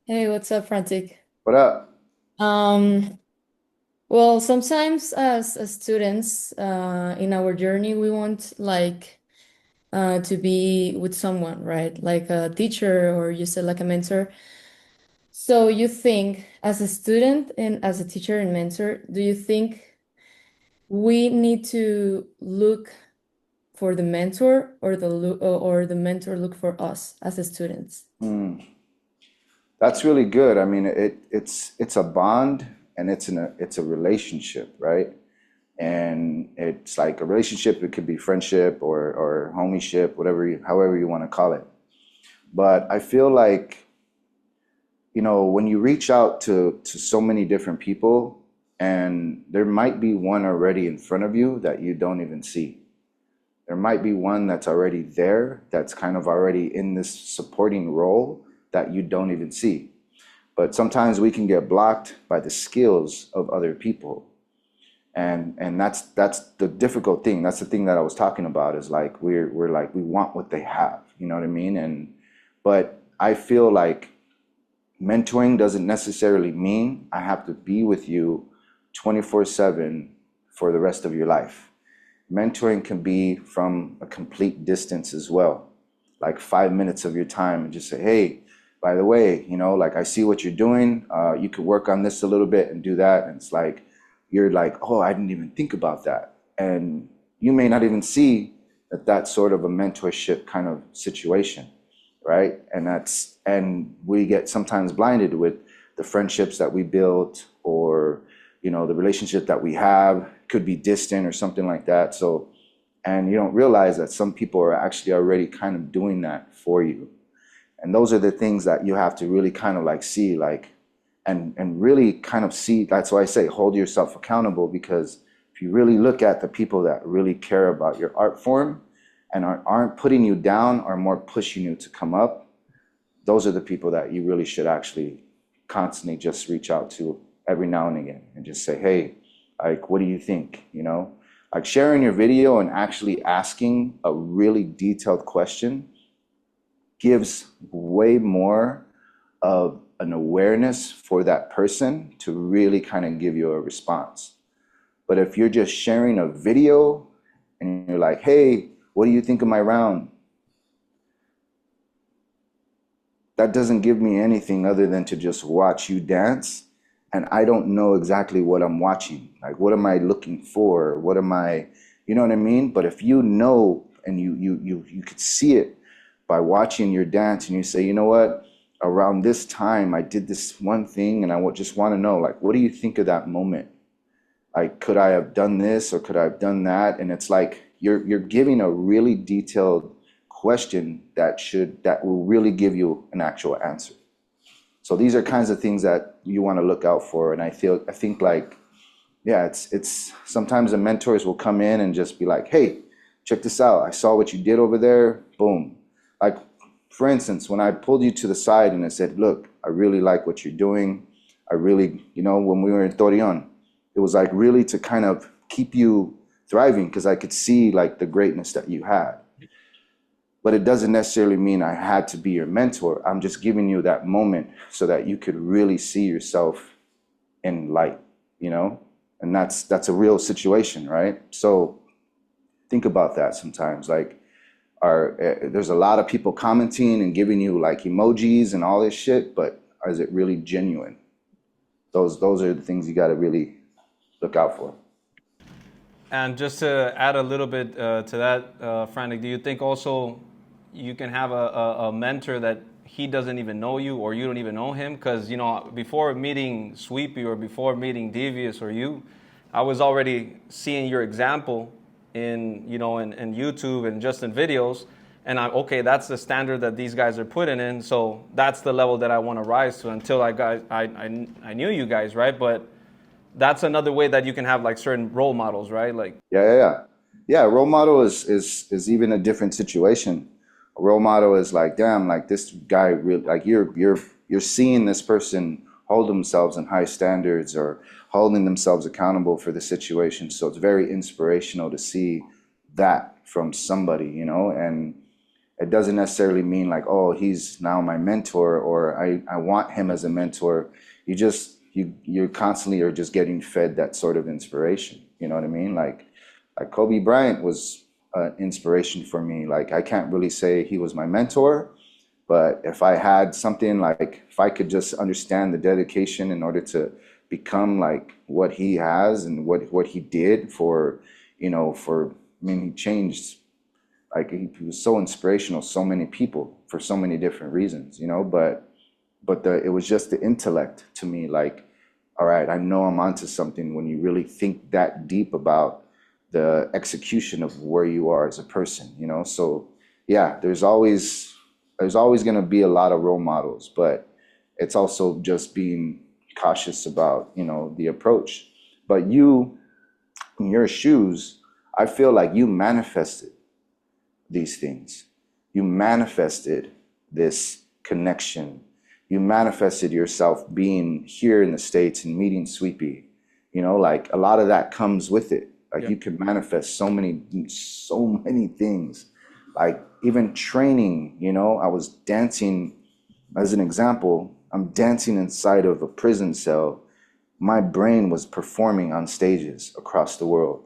Hey, what's up, Frantic? What up? Well, sometimes as students in our journey, we want to be with someone, right? Like a teacher, or you said like a mentor. So you think, as a student and as a teacher and mentor, do you think we need to look for the mentor, or the mentor look for us as the students? That's really good. I mean, it's a bond, and it's a relationship, right? And it's like a relationship. It could be friendship or homieship, however you want to call it. But I feel like, when you reach out to so many different people, and there might be one already in front of you that you don't even see. There might be one that's already there, that's kind of already in this supporting role that you don't even see. But sometimes we can get blocked by the skills of other people. And that's the difficult thing. That's the thing that I was talking about, is like we're like, we want what they have, you know what I mean? But I feel like mentoring doesn't necessarily mean I have to be with you 24/7 for the rest of your life. Mentoring can be from a complete distance as well, like 5 minutes of your time, and just say, hey, by the way, like, I see what you're doing. You could work on this a little bit and do that. And it's like, you're like, oh, I didn't even think about that. And you may not even see that that's sort of a mentorship kind of situation, right? And we get sometimes blinded with the friendships that we built, or, the relationship that we have could be distant or something like that. So, and you don't realize that some people are actually already kind of doing that for you. And those are the things that you have to really kind of like see, like, and really kind of see. That's why I say hold yourself accountable, because if you really look at the people that really care about your art form and aren't putting you down, or more pushing you to come up, those are the people that you really should actually constantly just reach out to every now and again and just say, hey, like, what do you think? Like, sharing your video and actually asking a really detailed question gives way more of an awareness for that person to really kind of give you a response. But if you're just sharing a video and you're like, hey, what do you think of my round? That doesn't give me anything other than to just watch you dance. And I don't know exactly what I'm watching. Like, what am I looking for? What am I, you know what I mean? But if you know, and you could see it by watching your dance, and you say, you know what? Around this time, I did this one thing, and I just want to know, like, what do you think of that moment? Like, could I have done this, or could I have done that? And it's like you're giving a really detailed question that will really give you an actual answer. So these are kinds of things that you want to look out for. And I think like, yeah, it's sometimes the mentors will come in and just be like, hey, check this out. I saw what you did over there. Boom. Like, for instance, when I pulled you to the side and I said, look, I really like what you're doing. I really, when we were in Torreon, it was like really to kind of keep you thriving, because I could see like the greatness that you had. but it doesn't necessarily mean I had to be your mentor. I'm just giving you that moment so that you could really see yourself in light, you know? And that's a real situation, right? So think about that sometimes. Like, there's a lot of people commenting and giving you like emojis and all this shit, but is it really genuine? Those are the things you got to really look out for. And just to add a little bit to that, Frantic, do you think also you can have a mentor that he doesn't even know you or you don't even know him? Because, you know, before meeting Sweepy or before meeting Devious or you, I was already seeing your example in, you know, in YouTube and just in videos. And okay, that's the standard that these guys are putting in. So that's the level that I want to rise to until I knew you guys, right? But that's another way that you can have like certain role models, right? Like yeah. Role model is even a different situation. A role model is like, damn, like this guy really, like you're seeing this person hold themselves in high standards or holding themselves accountable for the situation. So it's very inspirational to see that from somebody, you know, and it doesn't necessarily mean like, oh, he's now my mentor or I want him as a mentor. You constantly are just getting fed that sort of inspiration. You know what I mean? Like Kobe Bryant was an inspiration for me. Like, I can't really say he was my mentor, but if I had something like, if I could just understand the dedication in order to become like what he has and what he did for, you know, he changed, like he was so inspirational, so many people for so many different reasons, you know, but it was just the intellect to me, like, all right, I know I'm onto something when you really think that deep about the execution of where you are as a person, you know? So yeah, there's always going to be a lot of role models, but it's also just being cautious about, you know, the approach. But you, in your shoes, I feel like you manifested these things. You manifested this connection. You manifested yourself being here in the States and meeting Sweepy. You know, like a lot of that comes with it. Like you can manifest so many things. Like even training, you know, I was dancing, as an example, I'm dancing inside of a prison cell. My brain was performing on stages across the world.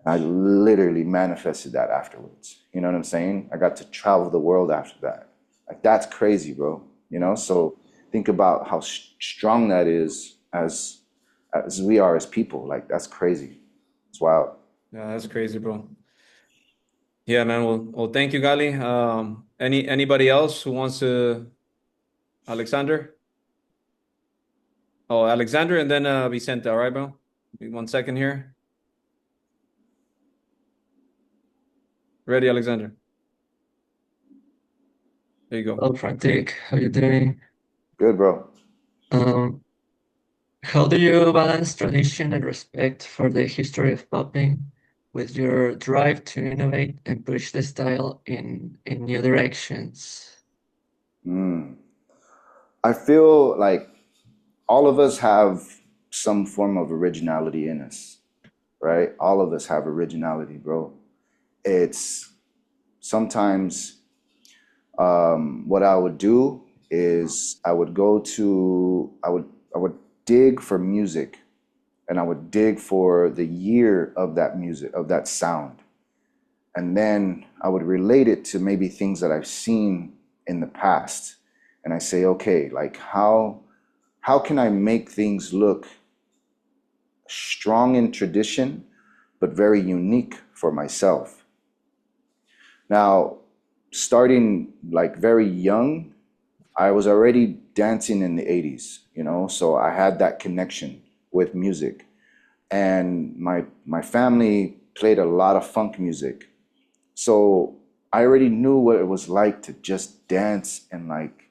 I literally manifested that afterwards. You know what I'm saying? I got to travel the world after that. Like, that's crazy, bro. You know, so think about how strong that is as we are as people. Like, that's crazy. It's wild. Yeah, that's crazy, bro. Yeah, man. Well, thank you, Gali. Anybody else who wants to? Alexander? Oh, Alexander and then Vicente. All right, bro. Give me 1 second here. Ready, Alexander? There you go. Hello, Frantic. How you doing? Good, bro. Um, how do you balance tradition and respect for the history of popping with your drive to innovate and push the style in new directions? I feel like all of us have some form of originality in us, right? All of us have originality, bro. It's sometimes what I would do is I would dig for music, and I would dig for the year of that music, of that sound. And then I would relate it to maybe things that I've seen in the past. And I say, okay, like how can I make things look strong in tradition, but very unique for myself? Now, starting like very young, I was already dancing in the 80s, you know, so I had that connection with music. And my family played a lot of funk music. So I already knew what it was like to just dance and like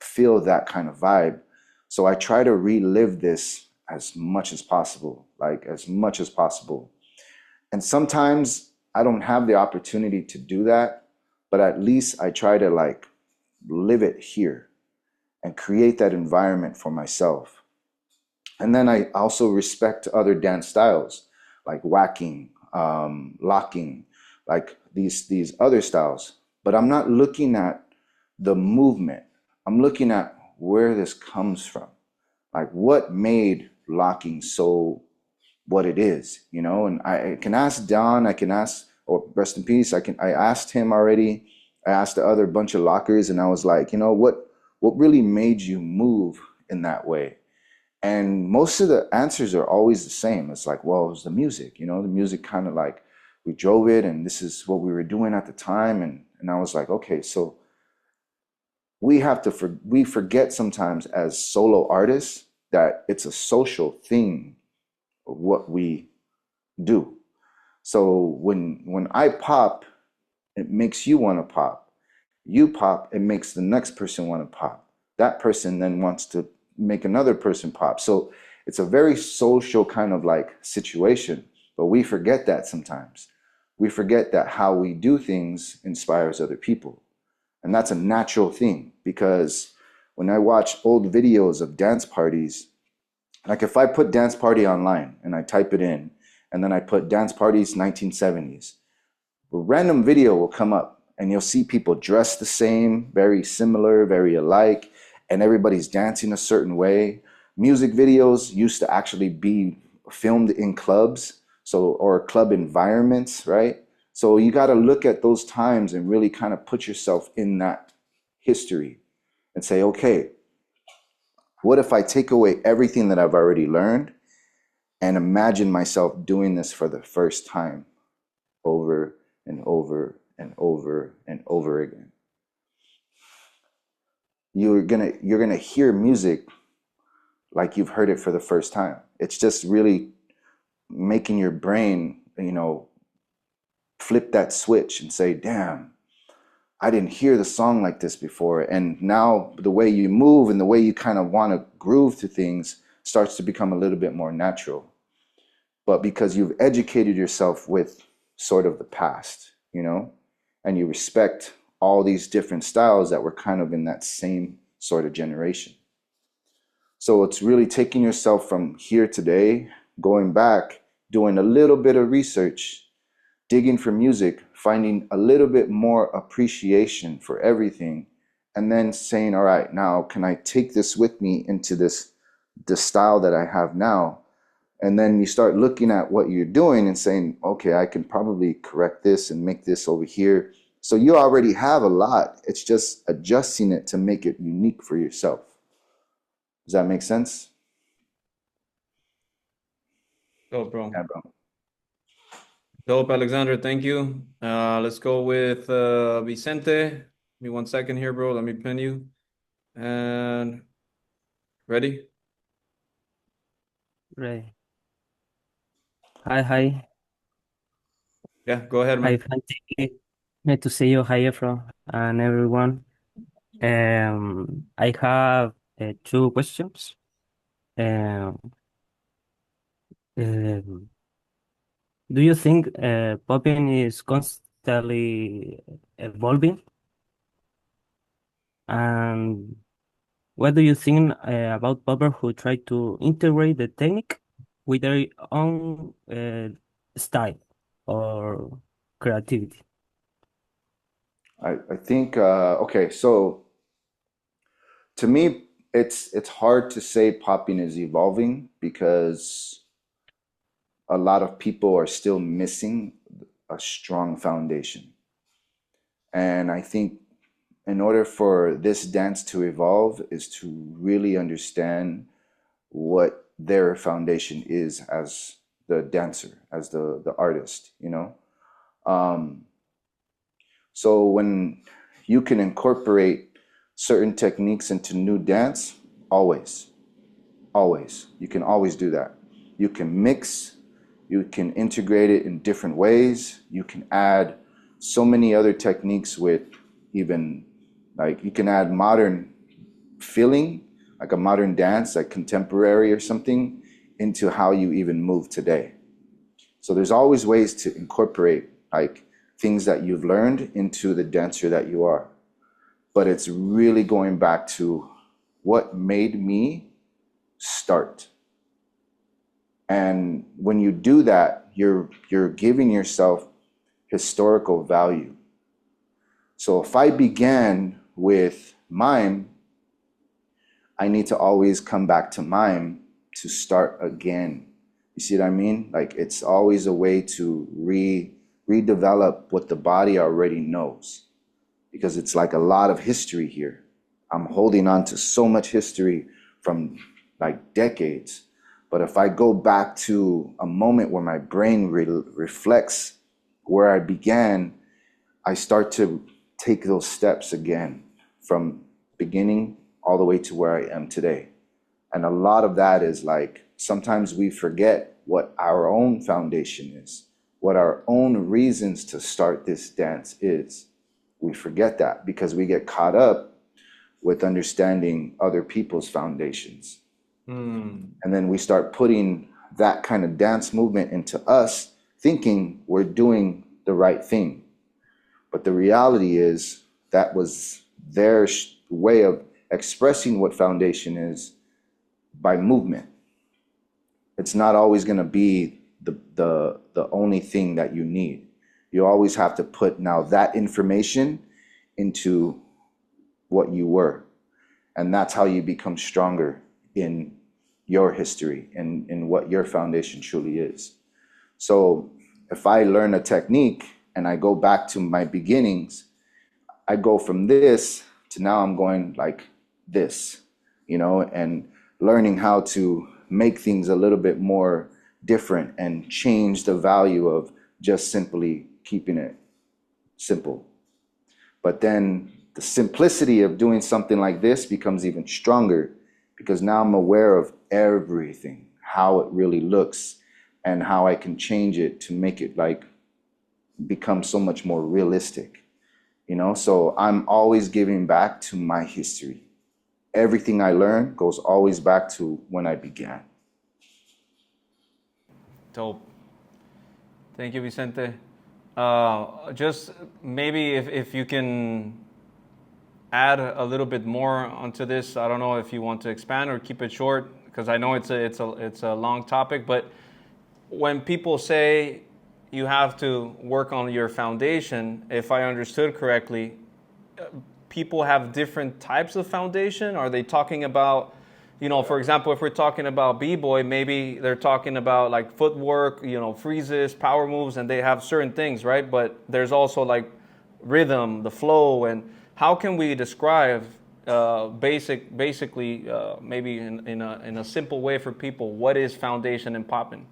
feel that kind of vibe. So I try to relive this as much as possible, like as much as possible. And sometimes I don't have the opportunity to do that, but at least I try to like live it here and create that environment for myself. And then I also respect other dance styles like whacking, locking, like these other styles, but I'm not looking at the movement. I'm looking at where this comes from. Like what made locking so what it is, you know? And I can ask Don, I can ask, or rest in peace, I asked him already. I asked the other bunch of lockers, and I was like, you know, what really made you move in that way? And most of the answers are always the same. It's like, well, it was the music, you know, the music kind of like we drove it, and this is what we were doing at the time. And I was like, okay, so we forget sometimes as solo artists that it's a social thing of what we do. So when I pop, it makes you want to pop. You pop, it makes the next person want to pop. That person then wants to make another person pop. So it's a very social kind of like situation, but we forget that sometimes. We forget that how we do things inspires other people. And that's a natural thing, because when I watch old videos of dance parties, like if I put dance party online and I type it in, and then I put dance parties 1970s, a random video will come up and you'll see people dressed the same, very similar, very alike, and everybody's dancing a certain way. Music videos used to actually be filmed in clubs, or club environments, right? So you got to look at those times and really kind of put yourself in that history and say, okay, what if I take away everything that I've already learned and imagine myself doing this for the first time over and over and over and over again? You're gonna hear music like you've heard it for the first time. It's just really making your brain, you know, flip that switch and say, damn, I didn't hear the song like this before. And now the way you move and the way you kind of want to groove to things starts to become a little bit more natural. But because you've educated yourself with sort of the past, you know, and you respect all these different styles that were kind of in that same sort of generation. So it's really taking yourself from here today, going back, doing a little bit of research, digging for music, finding a little bit more appreciation for everything, and then saying, all right, now can I take this with me into the style that I have now? And then you start looking at what you're doing and saying, okay, I can probably correct this and make this over here. So you already have a lot. It's just adjusting it to make it unique for yourself. Does that make sense? Dope, bro. Yeah, bro. Dope, Alexander. Thank you. Let's go with Vicente. Give me 1 second here, bro. Let me pin you. And ready? Right. Hi. Yeah, go ahead, Hi, man. Frantic. Nice to see you. Hi, Efro, and everyone. I have two questions. Um, um, do you think popping is constantly evolving? And what do you think about poppers who try to integrate the technique with their own style or creativity? I think, okay, so to me, it's hard to say popping is evolving because a lot of people are still missing a strong foundation. And I think in order for this dance to evolve is to really understand what their foundation is as the dancer, as the artist, you know? Um, so when you can incorporate certain techniques into new dance, always, you can always do that. You can mix, you can integrate it in different ways. You can add so many other techniques with even like you can add modern feeling, like a modern dance, like contemporary or something, into how you even move today. So there's always ways to incorporate like things that you've learned into the dancer that you are. But it's really going back to what made me start. And when you do that, you're giving yourself historical value. So if I began with mime, I need to always come back to mime to start again. You see what I mean? Like, it's always a way to redevelop what the body already knows, because it's like a lot of history here. I'm holding on to so much history from like decades. But if I go back to a moment where my brain reflects where I began, I start to take those steps again from beginning all the way to where I am today. And a lot of that is like, sometimes we forget what our own foundation is, what our own reasons to start this dance is. We forget that because we get caught up with understanding other people's foundations. And then we start putting that kind of dance movement into us, thinking we're doing the right thing. But the reality is that was their way of expressing what foundation is by movement. It's not always going to be the only thing that you need. You always have to put now that information into what you were. And that's how you become stronger in your history and in what your foundation truly is. So if I learn a technique and I go back to my beginnings, I go from this to now I'm going like this, you know, and learning how to make things a little bit more different and change the value of just simply keeping it simple. But then the simplicity of doing something like this becomes even stronger, because now I'm aware of everything, how it really looks, and how I can change it to make it like become so much more realistic, you know? So I'm always giving back to my history. Everything I learn goes always back to when I began. Dope. Thank you, Vicente. Just maybe if you can add a little bit more onto this. I don't know if you want to expand or keep it short, because I know it's a long topic. But when people say you have to work on your foundation, if I understood correctly, people have different types of foundation. Are they talking about, you know, for example, if we're talking about b-boy, maybe they're talking about like footwork, you know, freezes, power moves, and they have certain things, right? But there's also like rhythm, the flow, and how can we describe basically maybe in a simple way for people, what is foundation in popping?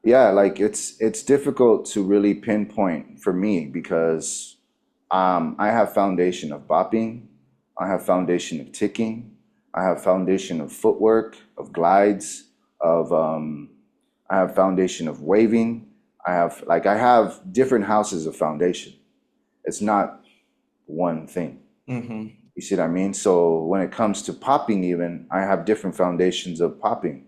Yeah, like it's difficult to really pinpoint for me, because I have foundation of bopping, I have foundation of ticking, I have foundation of footwork, of glides, of I have foundation of waving. I have different houses of foundation. It's not one thing. Mm-hmm. You see what I mean? So when it comes to popping, even I have different foundations of popping,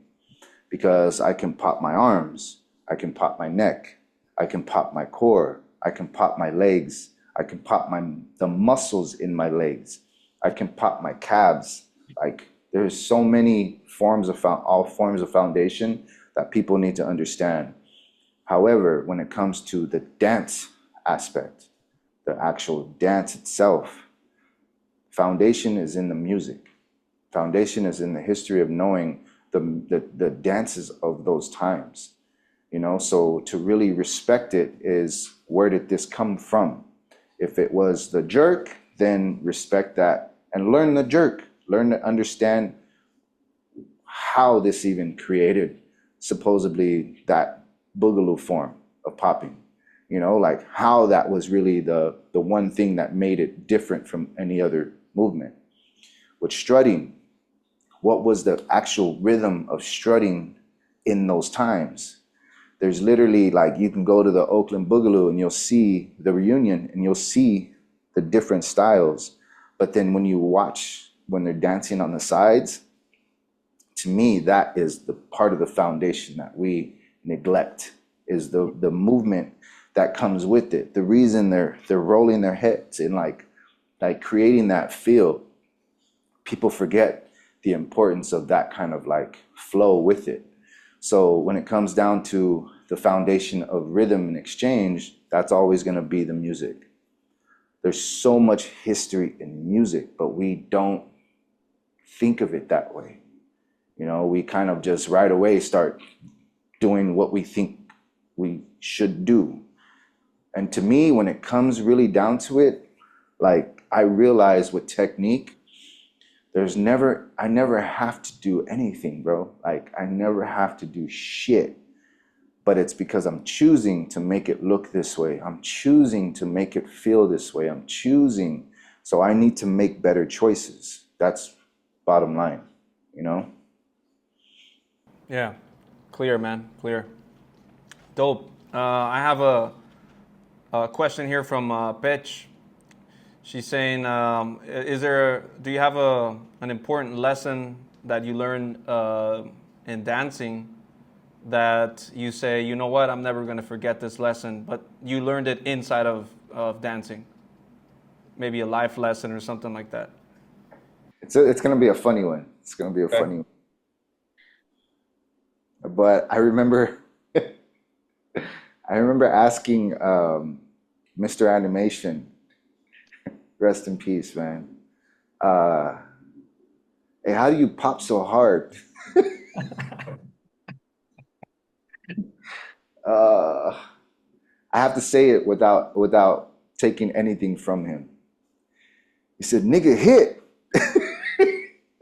because I can pop my arms, I can pop my neck, I can pop my core, I can pop my legs, I can pop the muscles in my legs, I can pop my calves. Like, there's so many forms of all forms of foundation that people need to understand. However, when it comes to the dance aspect, the actual dance itself, foundation is in the music. Foundation is in the history of knowing the dances of those times. You know, so to really respect it is, where did this come from? If it was the jerk, then respect that and learn the jerk. Learn to understand how this even created supposedly that boogaloo form of popping. You know, like how that was really the one thing that made it different from any other movement. With strutting, what was the actual rhythm of strutting in those times? There's literally, like, you can go to the Oakland Boogaloo and you'll see the reunion and you'll see the different styles. But then when you watch, when they're dancing on the sides, to me, that is the part of the foundation that we neglect, is the movement that comes with it. The reason they're rolling their heads and like creating that feel, people forget the importance of that kind of like flow with it. So when it comes down to the foundation of rhythm and exchange, that's always going to be the music. there's so much history in music, but we don't think of it that way. You know, we kind of just right away start doing what we think we should do. And to me, when it comes really down to it, like I realize with technique, I never have to do anything, bro. Like I never have to do shit. But it's because I'm choosing to make it look this way. I'm choosing to make it feel this way. I'm choosing. So I need to make better choices. That's bottom line, you know? Yeah, clear, man, clear. Dope. I have a question here from Pech. She's saying, do you have an important lesson that you learned in dancing that you say, you know what, I'm never going to forget this lesson, but you learned it inside of dancing? Maybe a life lesson or something like that. It's going to be a funny one. It's going to be a funny one. But I remember asking Mr. Animation, rest in peace, man. Hey, how do you pop so hard? I have to say it without taking anything from him. He said, "Nigga, hit."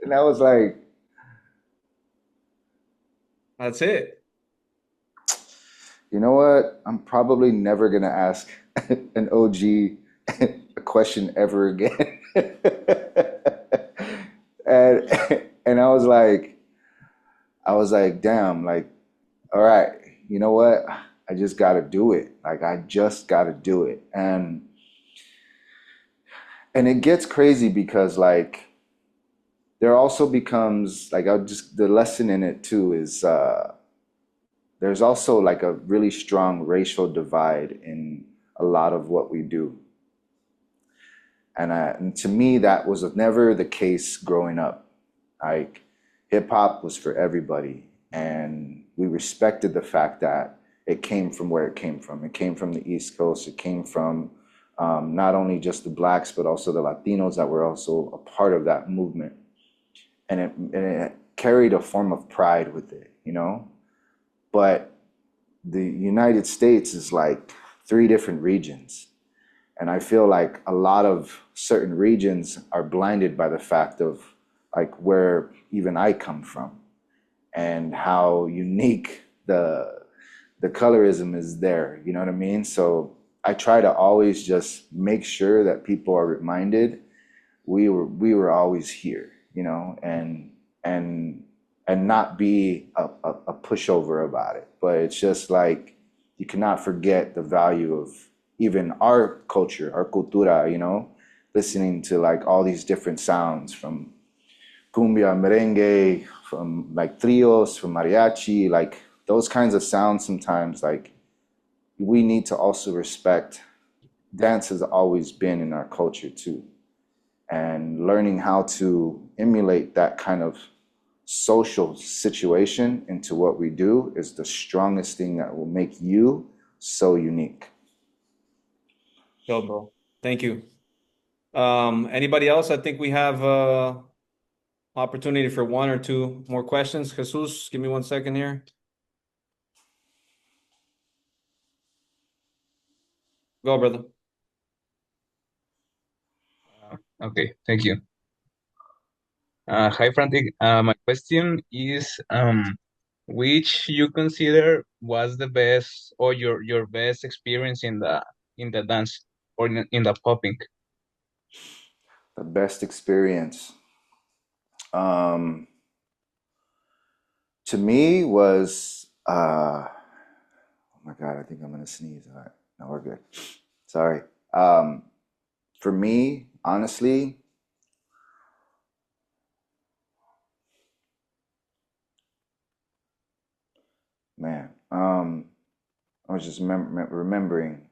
And I was like, That's it. you know what? I'm probably never gonna ask an OG a question ever again. and I was like, damn, like, all right, you know what? I just gotta do it. Like I just gotta do it. And it gets crazy because like there also becomes like the lesson in it too is there's also like a really strong racial divide in a lot of what we do. And to me, that was never the case growing up. Like hip hop was for everybody. And we respected the fact that it came from where it came from. It came from the East Coast. It came from not only just the Blacks, but also the Latinos that were also a part of that movement. And it carried a form of pride with it, you know? But the United States is like 3 different regions. And I feel like a lot of certain regions are blinded by the fact of like where even I come from and how unique the colorism is there, you know what I mean? So I try to always just make sure that people are reminded we were always here, you know, and not be a pushover about it. But it's just like you cannot forget the value of even our culture, our cultura, you know, listening to like all these different sounds from cumbia, merengue, from like trios, from mariachi, like those kinds of sounds. Sometimes like we need to also respect dance has always been in our culture too. And learning how to emulate that kind of social situation into what we do is the strongest thing that will make you so unique. Yo, bro. Thank you. Anybody else? I think we have opportunity for 1 or 2 more questions. Jesus, give me 1 second here. Go, brother. Okay, thank you. Hi, Frantic. My question is, which you consider was the best or your best experience in the dance or in the popping? The best experience to me was oh my God, I think I'm gonna sneeze. All right, no, we're good. Sorry. For me, honestly, man, I was just remembering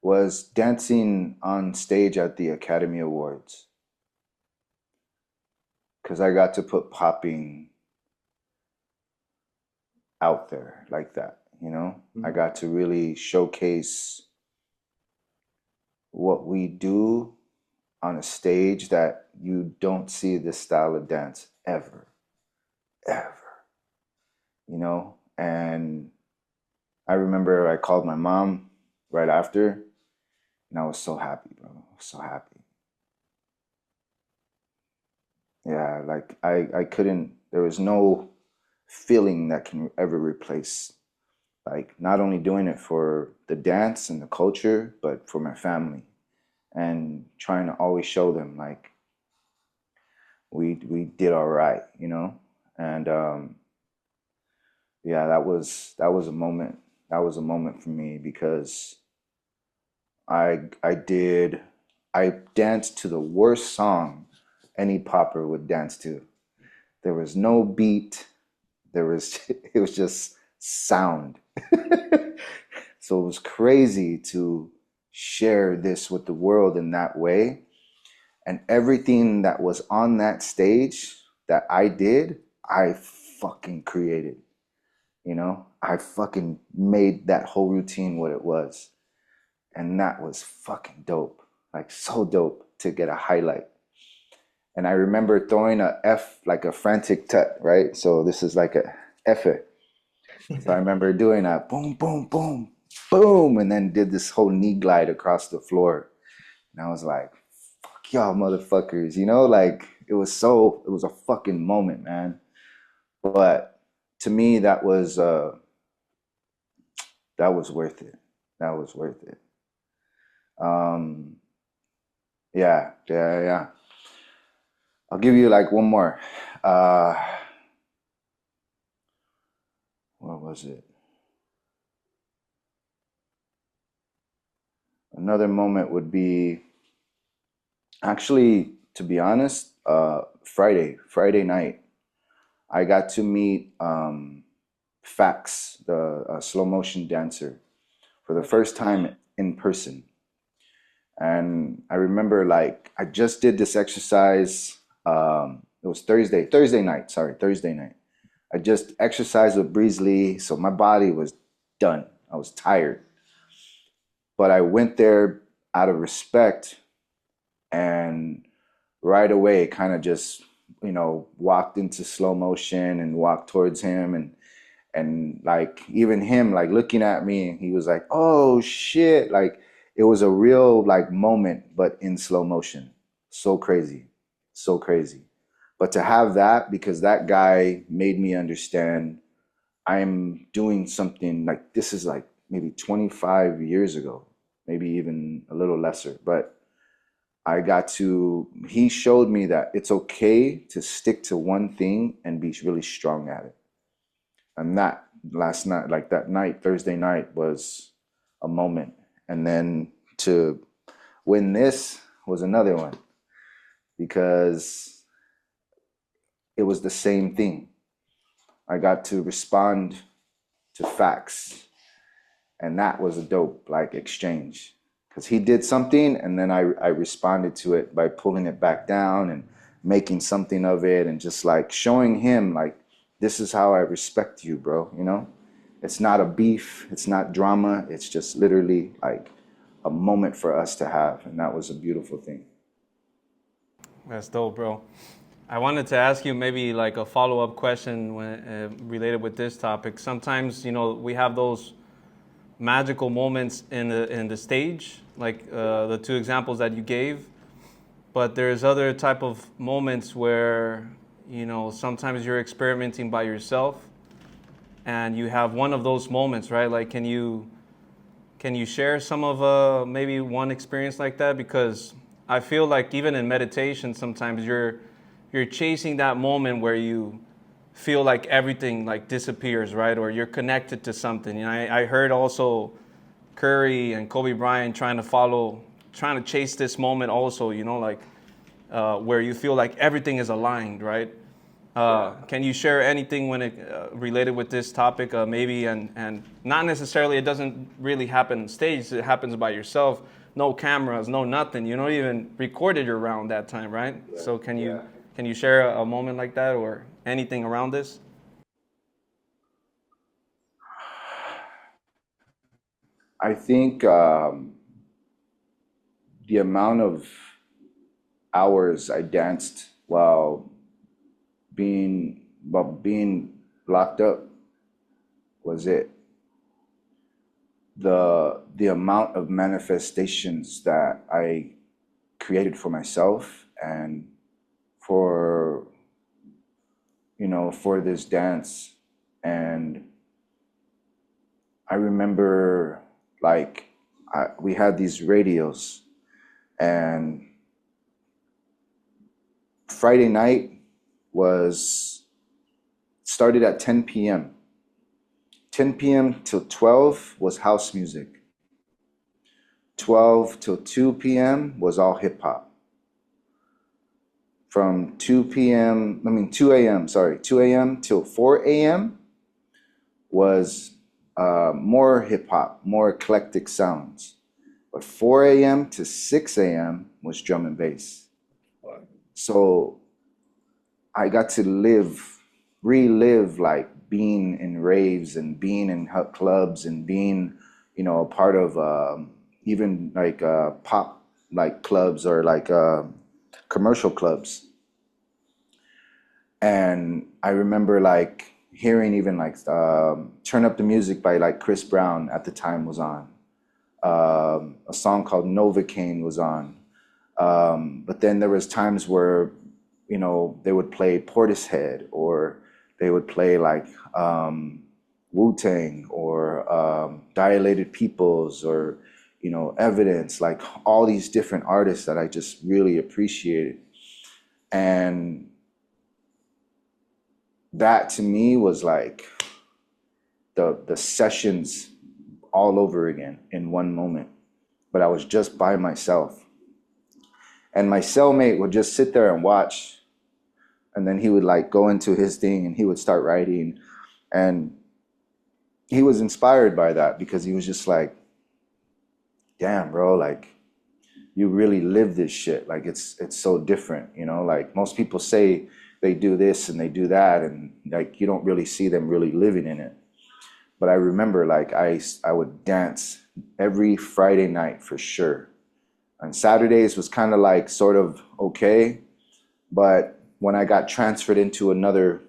was dancing on stage at the Academy Awards because I got to put popping out there like that, you know? I got to really showcase what we do on a stage that you don't see this style of dance ever, you know? And I remember I called my mom right after, and I was so happy, bro. I was so happy. Yeah, like I couldn't, there was no feeling that can ever replace, like, not only doing it for the dance and the culture, but for my family, and trying to always show them like we did all right, you know? And yeah, that was a moment. That was a moment for me because I danced to the worst song any popper would dance to. There was no beat. It was just sound. So it was crazy to share this with the world in that way. And everything that was on that stage that I did, I fucking created. You know, I fucking made that whole routine what it was. And that was fucking dope. Like, so dope to get a highlight. And I remember throwing a F, like a frantic tut, right? So this is like a F it. So I remember doing a boom, boom, boom, boom, and then did this whole knee glide across the floor. And I was like, fuck y'all motherfuckers, you know? Like, it was a fucking moment, man. But to me, that was worth it. That was worth it. Yeah. I'll give you like one more. What was it? Another moment would be, actually, to be honest, Friday night. I got to meet Fax, the slow motion dancer, for the first time in person. And I remember, like, I just did this exercise. It was Thursday night. I just exercised with Breezely, so my body was done. I was tired. But I went there out of respect, and right away kind of just, walked into slow motion and walked towards him, and like, even him, like, looking at me, and he was like, oh shit, like, it was a real, like, moment, but in slow motion. So crazy. But to have that, because that guy made me understand I'm doing something, like, this is like maybe 25 years ago, maybe even a little lesser, but he showed me that it's okay to stick to one thing and be really strong at it. And that last night, like that night, Thursday night, was a moment. And then to win this was another one, because it was the same thing. I got to respond to Fax, and that was a dope, like, exchange, because he did something, and then I responded to it by pulling it back down and making something of it, and just like showing him, like, this is how I respect you, bro. It's not a beef, it's not drama, it's just literally like a moment for us to have, and that was a beautiful thing. That's dope, bro. I wanted to ask you maybe like a follow-up question related with this topic. Sometimes, we have those magical moments in the stage, like the two examples that you gave. But there's other type of moments where, sometimes you're experimenting by yourself, and you have one of those moments, right? Like, can you share some of maybe one experience like that? Because I feel like even in meditation, sometimes you're chasing that moment where you feel like everything like disappears, right? Or you're connected to something. I heard also Curry and Kobe Bryant trying to chase this moment also, like where you feel like everything is aligned, right? Can you share anything when it related with this topic, maybe, and not necessarily, it doesn't really happen on stage, it happens by yourself, no cameras, no nothing, you don't even recorded around that time, right? So can you share a moment like that or anything around this? I think the amount of hours I danced while being locked up was it. The amount of manifestations that I created for myself and for, you know, for this dance. And I remember like we had these radios, and Friday night started at 10 p.m. 10 p.m. till 12 was house music. 12 till 2 p.m. was all hip hop. From 2 a.m. till 4 a.m. was more hip hop, more eclectic sounds. But 4 a.m. to 6 a.m. was drum and bass. So I got to relive like being in raves and being in clubs and being, you know, a part of even like pop like clubs or like commercial clubs. And I remember like hearing even like Turn Up the Music by like Chris Brown at the time was on. A song called Novocaine was on. But then there was times where, you know, they would play Portishead, or they would play like Wu-Tang, or Dilated Peoples, or, you know, Evidence, like all these different artists that I just really appreciated. And that to me was like the sessions all over again in one moment. But I was just by myself. And my cellmate would just sit there and watch. And then he would like go into his thing and he would start writing. And he was inspired by that, because he was just like, damn, bro, like you really live this shit. Like it's so different, you know, like most people say they do this and they do that, and like you don't really see them really living in it. But I remember like I would dance every Friday night for sure. And Saturdays was kind of like sort of okay. But when I got transferred into another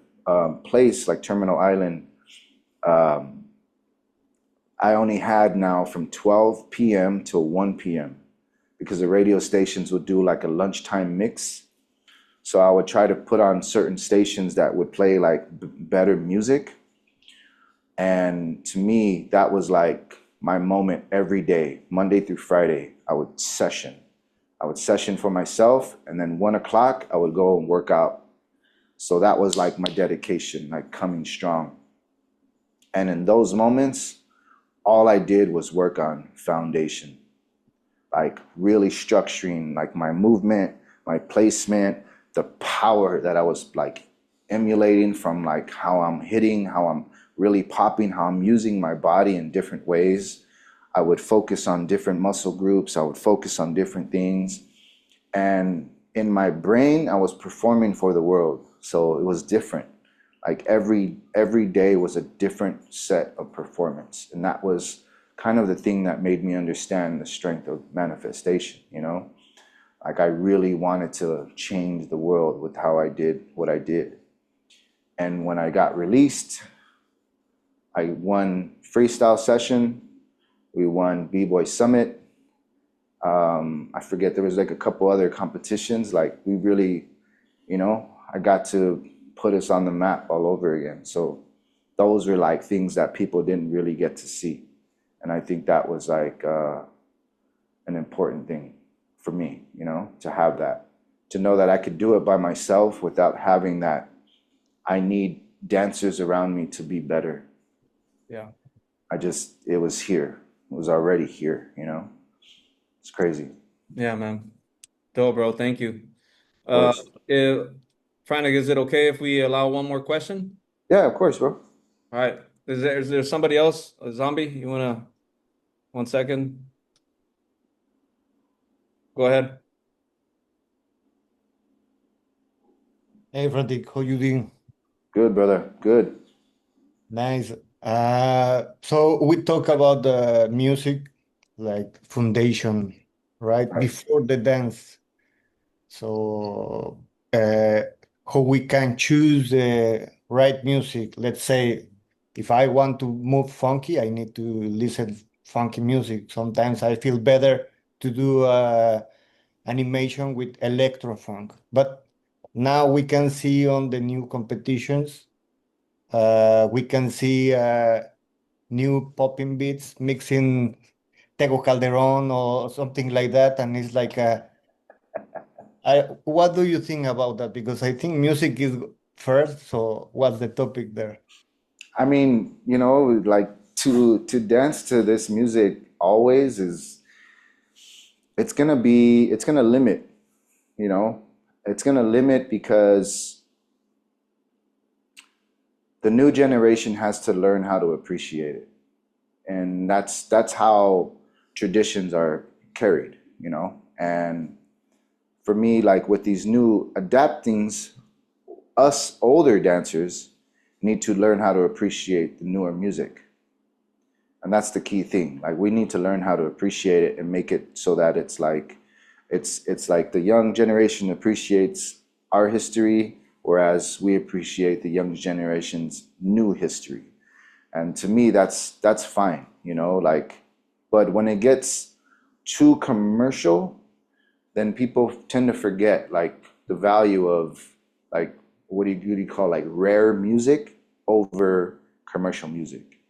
place like Terminal Island, I only had now from 12 p.m. till 1 p.m. because the radio stations would do like a lunchtime mix. So I would try to put on certain stations that would play like better music. And to me, that was like my moment every day, Monday through Friday. I would session for myself, and then 1 o'clock I would go and work out. So that was like my dedication, like coming strong. And in those moments, all I did was work on foundation, like really structuring like my movement, my placement, the power that I was like emulating from like how I'm hitting, how I'm really popping, how I'm using my body in different ways. I would focus on different muscle groups. I would focus on different things. And in my brain, I was performing for the world. So it was different. Like every day was a different set of performance. And that was kind of the thing that made me understand the strength of manifestation, you know? Like I really wanted to change the world with how I did what I did. And when I got released, I won freestyle session. We won B-Boy Summit. I forget, there was like a couple other competitions. Like we really, you know, I got to put us on the map all over again. So those were like things that people didn't really get to see. And I think that was like an important thing for me, you know, to have that, to know that I could do it by myself without having that I need dancers around me to be better. Yeah. It was here. It was already here, you know? It's crazy. Yeah, man. Dope, bro. Thank you. Of course. Frantic, is it okay if we allow one more question? Yeah, of course, bro. All right. Is there somebody else? A zombie? You wanna 1 second? Go ahead. Hey, Frantic, how you doing? Good, brother. Good. Nice. So we talk about the music, like foundation, right? Before the dance. So how we can choose the right music. Let's say if I want to move funky, I need to listen funky music. Sometimes I feel better to do animation with electro funk. But now we can see on the new competitions, we can see new popping beats mixing Tego Calderon or something like that, and it's like what do you think about that? Because I think music is first, so what's the topic there? I mean, like to dance to this music always is it's gonna limit, you know. It's gonna limit because the new generation has to learn how to appreciate it. And that's how traditions are carried, And for me, like with these new adaptings, us older dancers need to learn how to appreciate the newer music. And that's the key thing. Like we need to learn how to appreciate it and make it so that it's like the young generation appreciates our history, whereas we appreciate the young generation's new history. And to me, that's fine, like, but when it gets too commercial, then people tend to forget like the value of like what do you call like rare music over commercial music,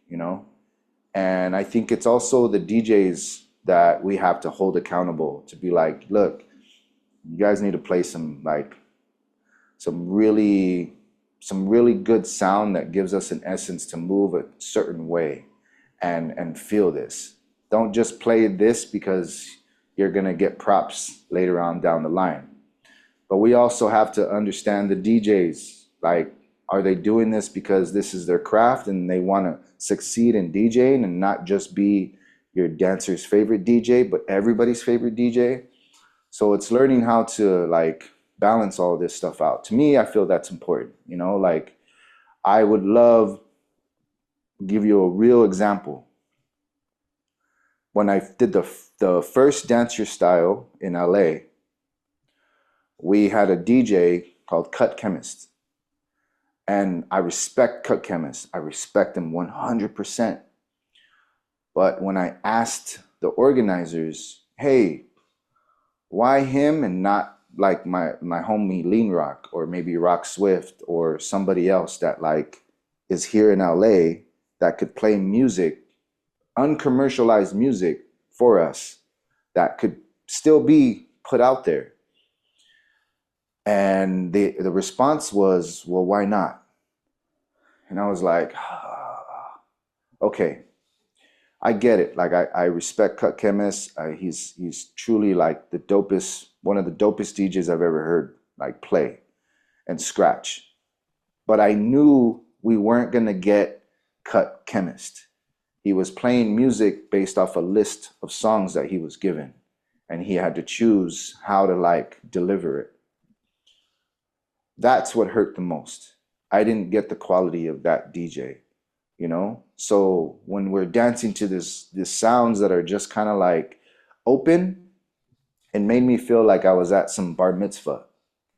And I think it's also the DJs that we have to hold accountable to be like, look, you guys need to play some really good sound that gives us an essence to move a certain way and feel this. Don't just play this because you're gonna get props later on down the line. But we also have to understand the DJs, like, are they doing this because this is their craft and they want to succeed in DJing and not just be your dancer's favorite DJ, but everybody's favorite DJ? So it's learning how to like balance all this stuff out. To me, I feel that's important, like I would love give you a real example. When I did the first Dance Your Style in LA, we had a DJ called Cut Chemist. And I respect Cut Chemist. I respect him 100%. But when I asked the organizers, hey, why him and not like my homie Lean Rock or maybe Rock Swift or somebody else that like is here in LA that could play music, uncommercialized music for us that could still be put out there? And the response was, well, why not? And I was like, okay, I get it. Like I respect Cut Chemist. He's truly like the dopest, one of the dopest DJs I've ever heard like play and scratch. But I knew we weren't gonna get Cut Chemist. He was playing music based off a list of songs that he was given, and he had to choose how to like deliver it. That's what hurt the most. I didn't get the quality of that DJ, So when we're dancing to these sounds that are just kind of like open, it made me feel like I was at some bar mitzvah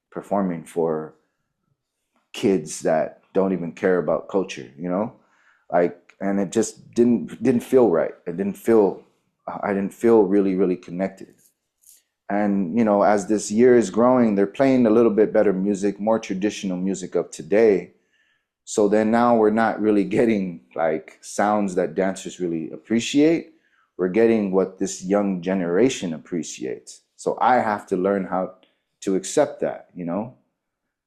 performing for kids that don't even care about culture, like, and it just didn't feel right. I didn't feel really, really connected. And, as this year is growing, they're playing a little bit better music, more traditional music of today. So then now we're not really getting like sounds that dancers really appreciate. We're getting what this young generation appreciates. So I have to learn how to accept that,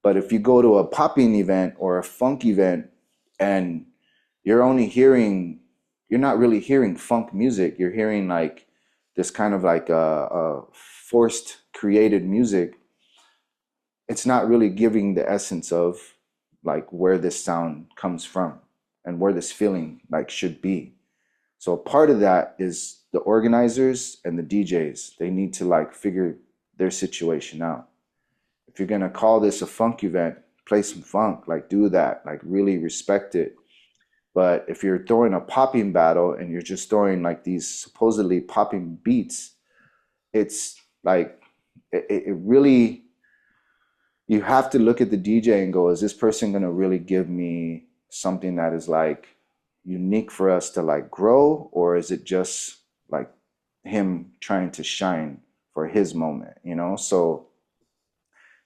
But if you go to a popping event or a funk event and you're not really hearing funk music, you're hearing like this kind of like a forced created music, it's not really giving the essence of like where this sound comes from and where this feeling like should be. So part of that is the organizers and the DJs. They need to like figure their situation out. If you're gonna call this a funk event, play some funk, like do that, like really respect it. But if you're throwing a popping battle and you're just throwing like these supposedly popping beats, it's like it really, you have to look at the DJ and go, is this person going to really give me something that is like unique for us to like grow, or is it just like him trying to shine for his moment, you know? So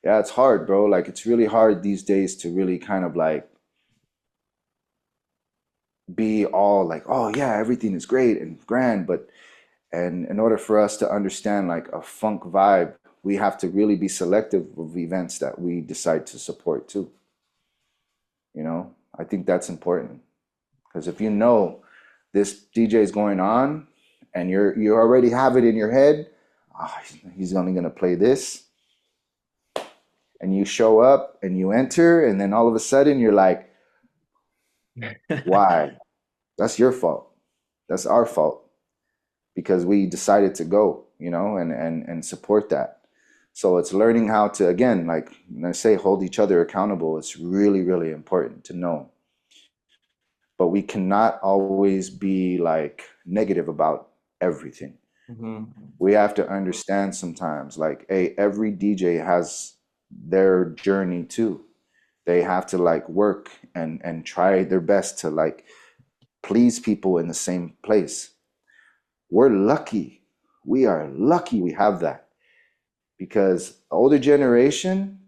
yeah, it's hard, bro. Like it's really hard these days to really kind of like be all like, oh yeah, everything is great and grand, but and in order for us to understand like a funk vibe, we have to really be selective of events that we decide to support too. You know, I think that's important, because if you know this DJ is going on and you already have it in your head, oh, he's only gonna play this, and you show up and you enter, and then all of a sudden you're like, why? That's your fault. That's our fault, because we decided to go, you know, and support that. So it's learning how to, again, like when I say hold each other accountable, it's really, really important to know. But we cannot always be like negative about everything. Mm-hmm. We have to understand sometimes, like, hey, every DJ has their journey too. They have to like work and try their best to like please people in the same place. We're lucky. We are lucky we have that, because older generation,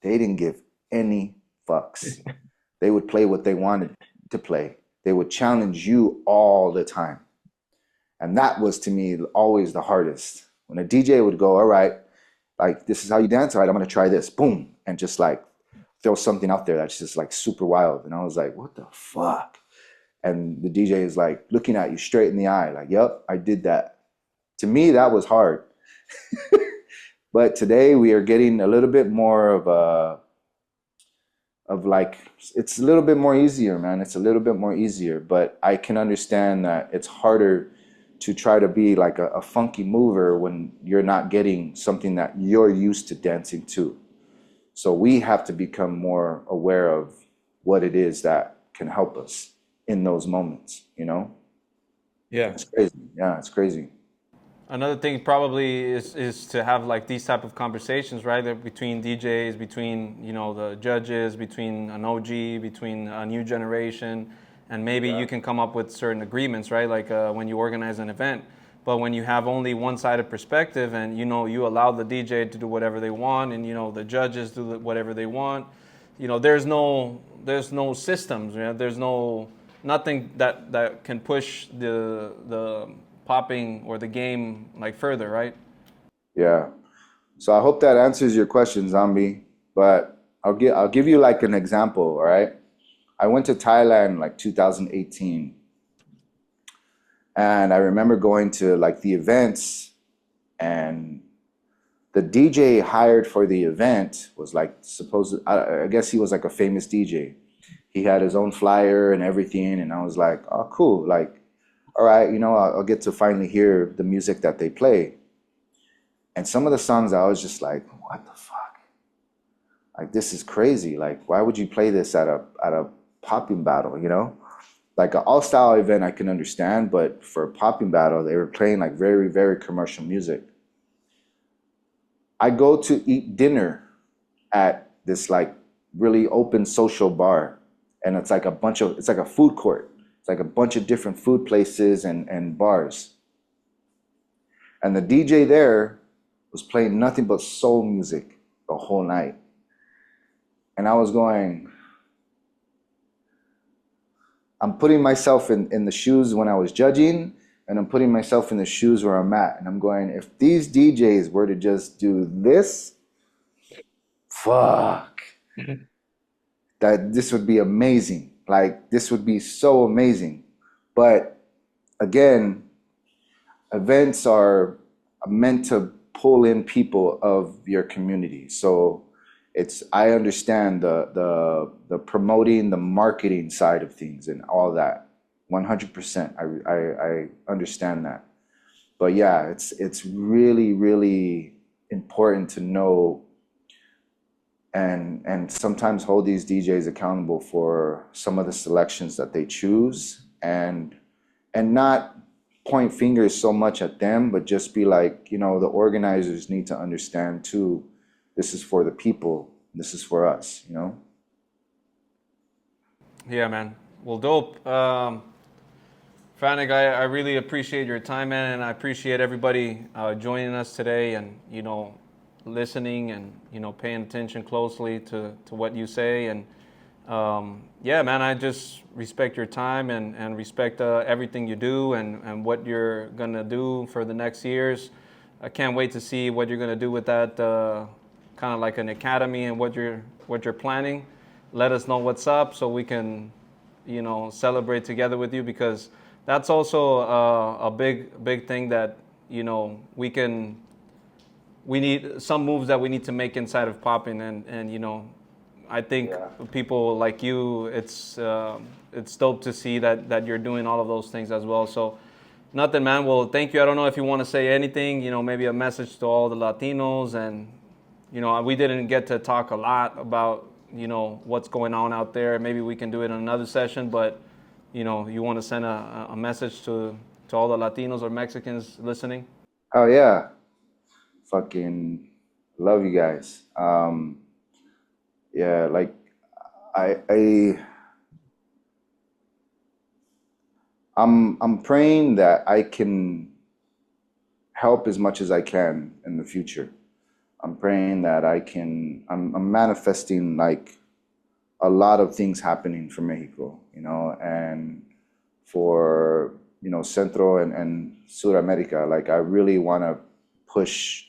they didn't give any fucks. They would play what they wanted to play. They would challenge you all the time. And that was, to me, always the hardest. When a DJ would go, all right, like, this is how you dance. All right, I'm going to try this. Boom. And just like throw something out there that's just like super wild. And I was like, what the fuck? And the DJ is like looking at you straight in the eye, like, yep, I did that. To me, that was hard. But today we are getting a little bit more of like, it's a little bit more easier, man. It's a little bit more easier, but I can understand that it's harder to try to be like a funky mover when you're not getting something that you're used to dancing to. So we have to become more aware of what it is that can help us in those moments, you know? Yeah. It's crazy. Yeah, it's crazy. Another thing probably is to have like these type of conversations, right? They're between DJs, between, you know, the judges, between an OG, between a new generation, and maybe you can come up with certain agreements, right? Like when you organize an event. But when you have only one-sided perspective, and you know you allow the DJ to do whatever they want, and you know the judges do whatever they want, you know there's no systems, you know? There's nothing that can push the popping or the game like further, right? Yeah. So I hope that answers your question, Zombie. But I'll give you like an example, all right? I went to Thailand like 2018. And I remember going to like the events, and the DJ hired for the event was like I guess he was like a famous DJ. He had his own flyer and everything, and I was like, oh, cool. Like, all right, you know, I'll get to finally hear the music that they play. And some of the songs, I was just like, what the fuck? Like, this is crazy. Like, why would you play this at a popping battle, you know? Like an all-style event, I can understand, but for a popping battle, they were playing like very, very commercial music. I go to eat dinner at this like really open social bar, and it's like it's like a food court. It's like a bunch of different food places and bars. And the DJ there was playing nothing but soul music the whole night. And I was going, I'm putting myself in the shoes when I was judging, and I'm putting myself in the shoes where I'm at. And I'm going, if these DJs were to just do this, fuck, that this would be amazing. Like, this would be so amazing. But again, events are meant to pull in people of your community. So I understand the promoting, the marketing side of things and all that. 100%. I understand that. But yeah, it's really, really important to know and sometimes hold these DJs accountable for some of the selections that they choose, and not point fingers so much at them, but just be like, the organizers need to understand too, this is for the people, this is for us, Yeah, man. Well, dope. Frantic, I really appreciate your time, man, and I appreciate everybody joining us today and, listening and, paying attention closely to what you say. And, yeah, man, I just respect your time and respect everything you do and what you're going to do for the next years. I can't wait to see what you're going to do with that kind of like an academy and what you're planning. Let us know what's up so we can, celebrate together with you, because that's also a big thing that, we need some moves that we need to make inside of popping. And I think people like you, it's dope to see that you're doing all of those things as well. So nothing, man. Well, thank you. I don't know if you want to say anything, maybe a message to all the Latinos. And, we didn't get to talk a lot about, what's going on out there. Maybe we can do it in another session, but, you want to send a message to all the Latinos or Mexicans listening? Oh, yeah. Fucking love you guys. Yeah, like I'm praying that I can help as much as I can in the future. I'm praying that I'm manifesting like a lot of things happening for Mexico, and for, Centro and Sudamerica. Like, I really want to push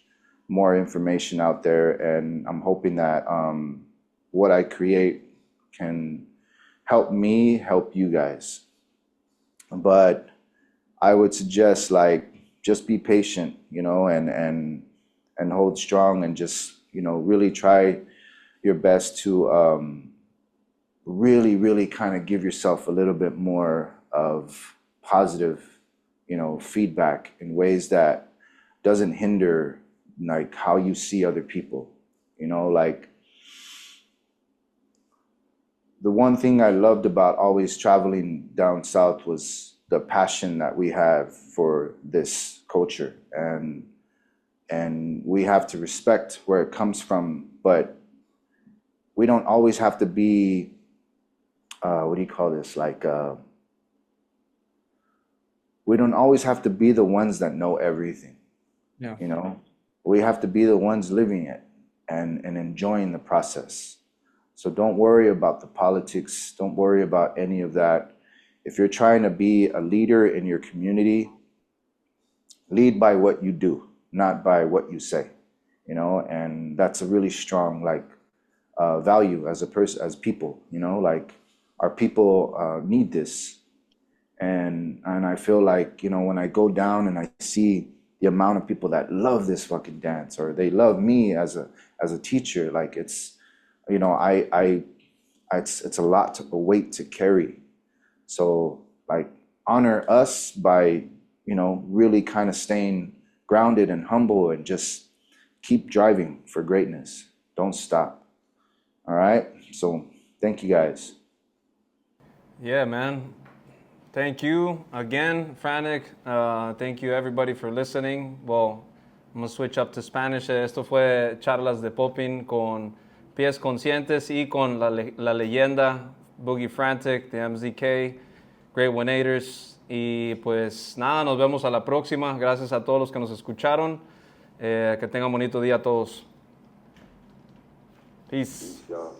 more information out there, and I'm hoping that what I create can help me help you guys. But I would suggest, like, just be patient, and hold strong, and just, really try your best to really kind of give yourself a little bit more of positive, feedback in ways that doesn't hinder like how you see other people. Like, the one thing I loved about always traveling down south was the passion that we have for this culture, and we have to respect where it comes from, but we don't always have to be what do you call this, like we don't always have to be the ones that know everything. Yeah. We have to be the ones living it and enjoying the process. So don't worry about the politics. Don't worry about any of that. If you're trying to be a leader in your community, lead by what you do, not by what you say, and that's a really strong, like, value as a person, as people, like, our people need this. And I feel like, when I go down and I see the amount of people that love this fucking dance, or they love me as a teacher, like, it's, it's a lot of a weight to carry. So, like, honor us by, really kind of staying grounded and humble, and just keep driving for greatness. Don't stop. All right. So thank you guys. Yeah, man. Thank you again, Frantic. Thank you, everybody, for listening. Well, I'm going to switch up to Spanish. Esto fue Charlas de Popping con Pies Conscientes y con la leyenda Boogie Frantic de MZK, Great Winators. Y pues nada, nos vemos a la próxima. Gracias a todos los que nos escucharon. Que tengan bonito día a todos. Peace. Peace, y'all.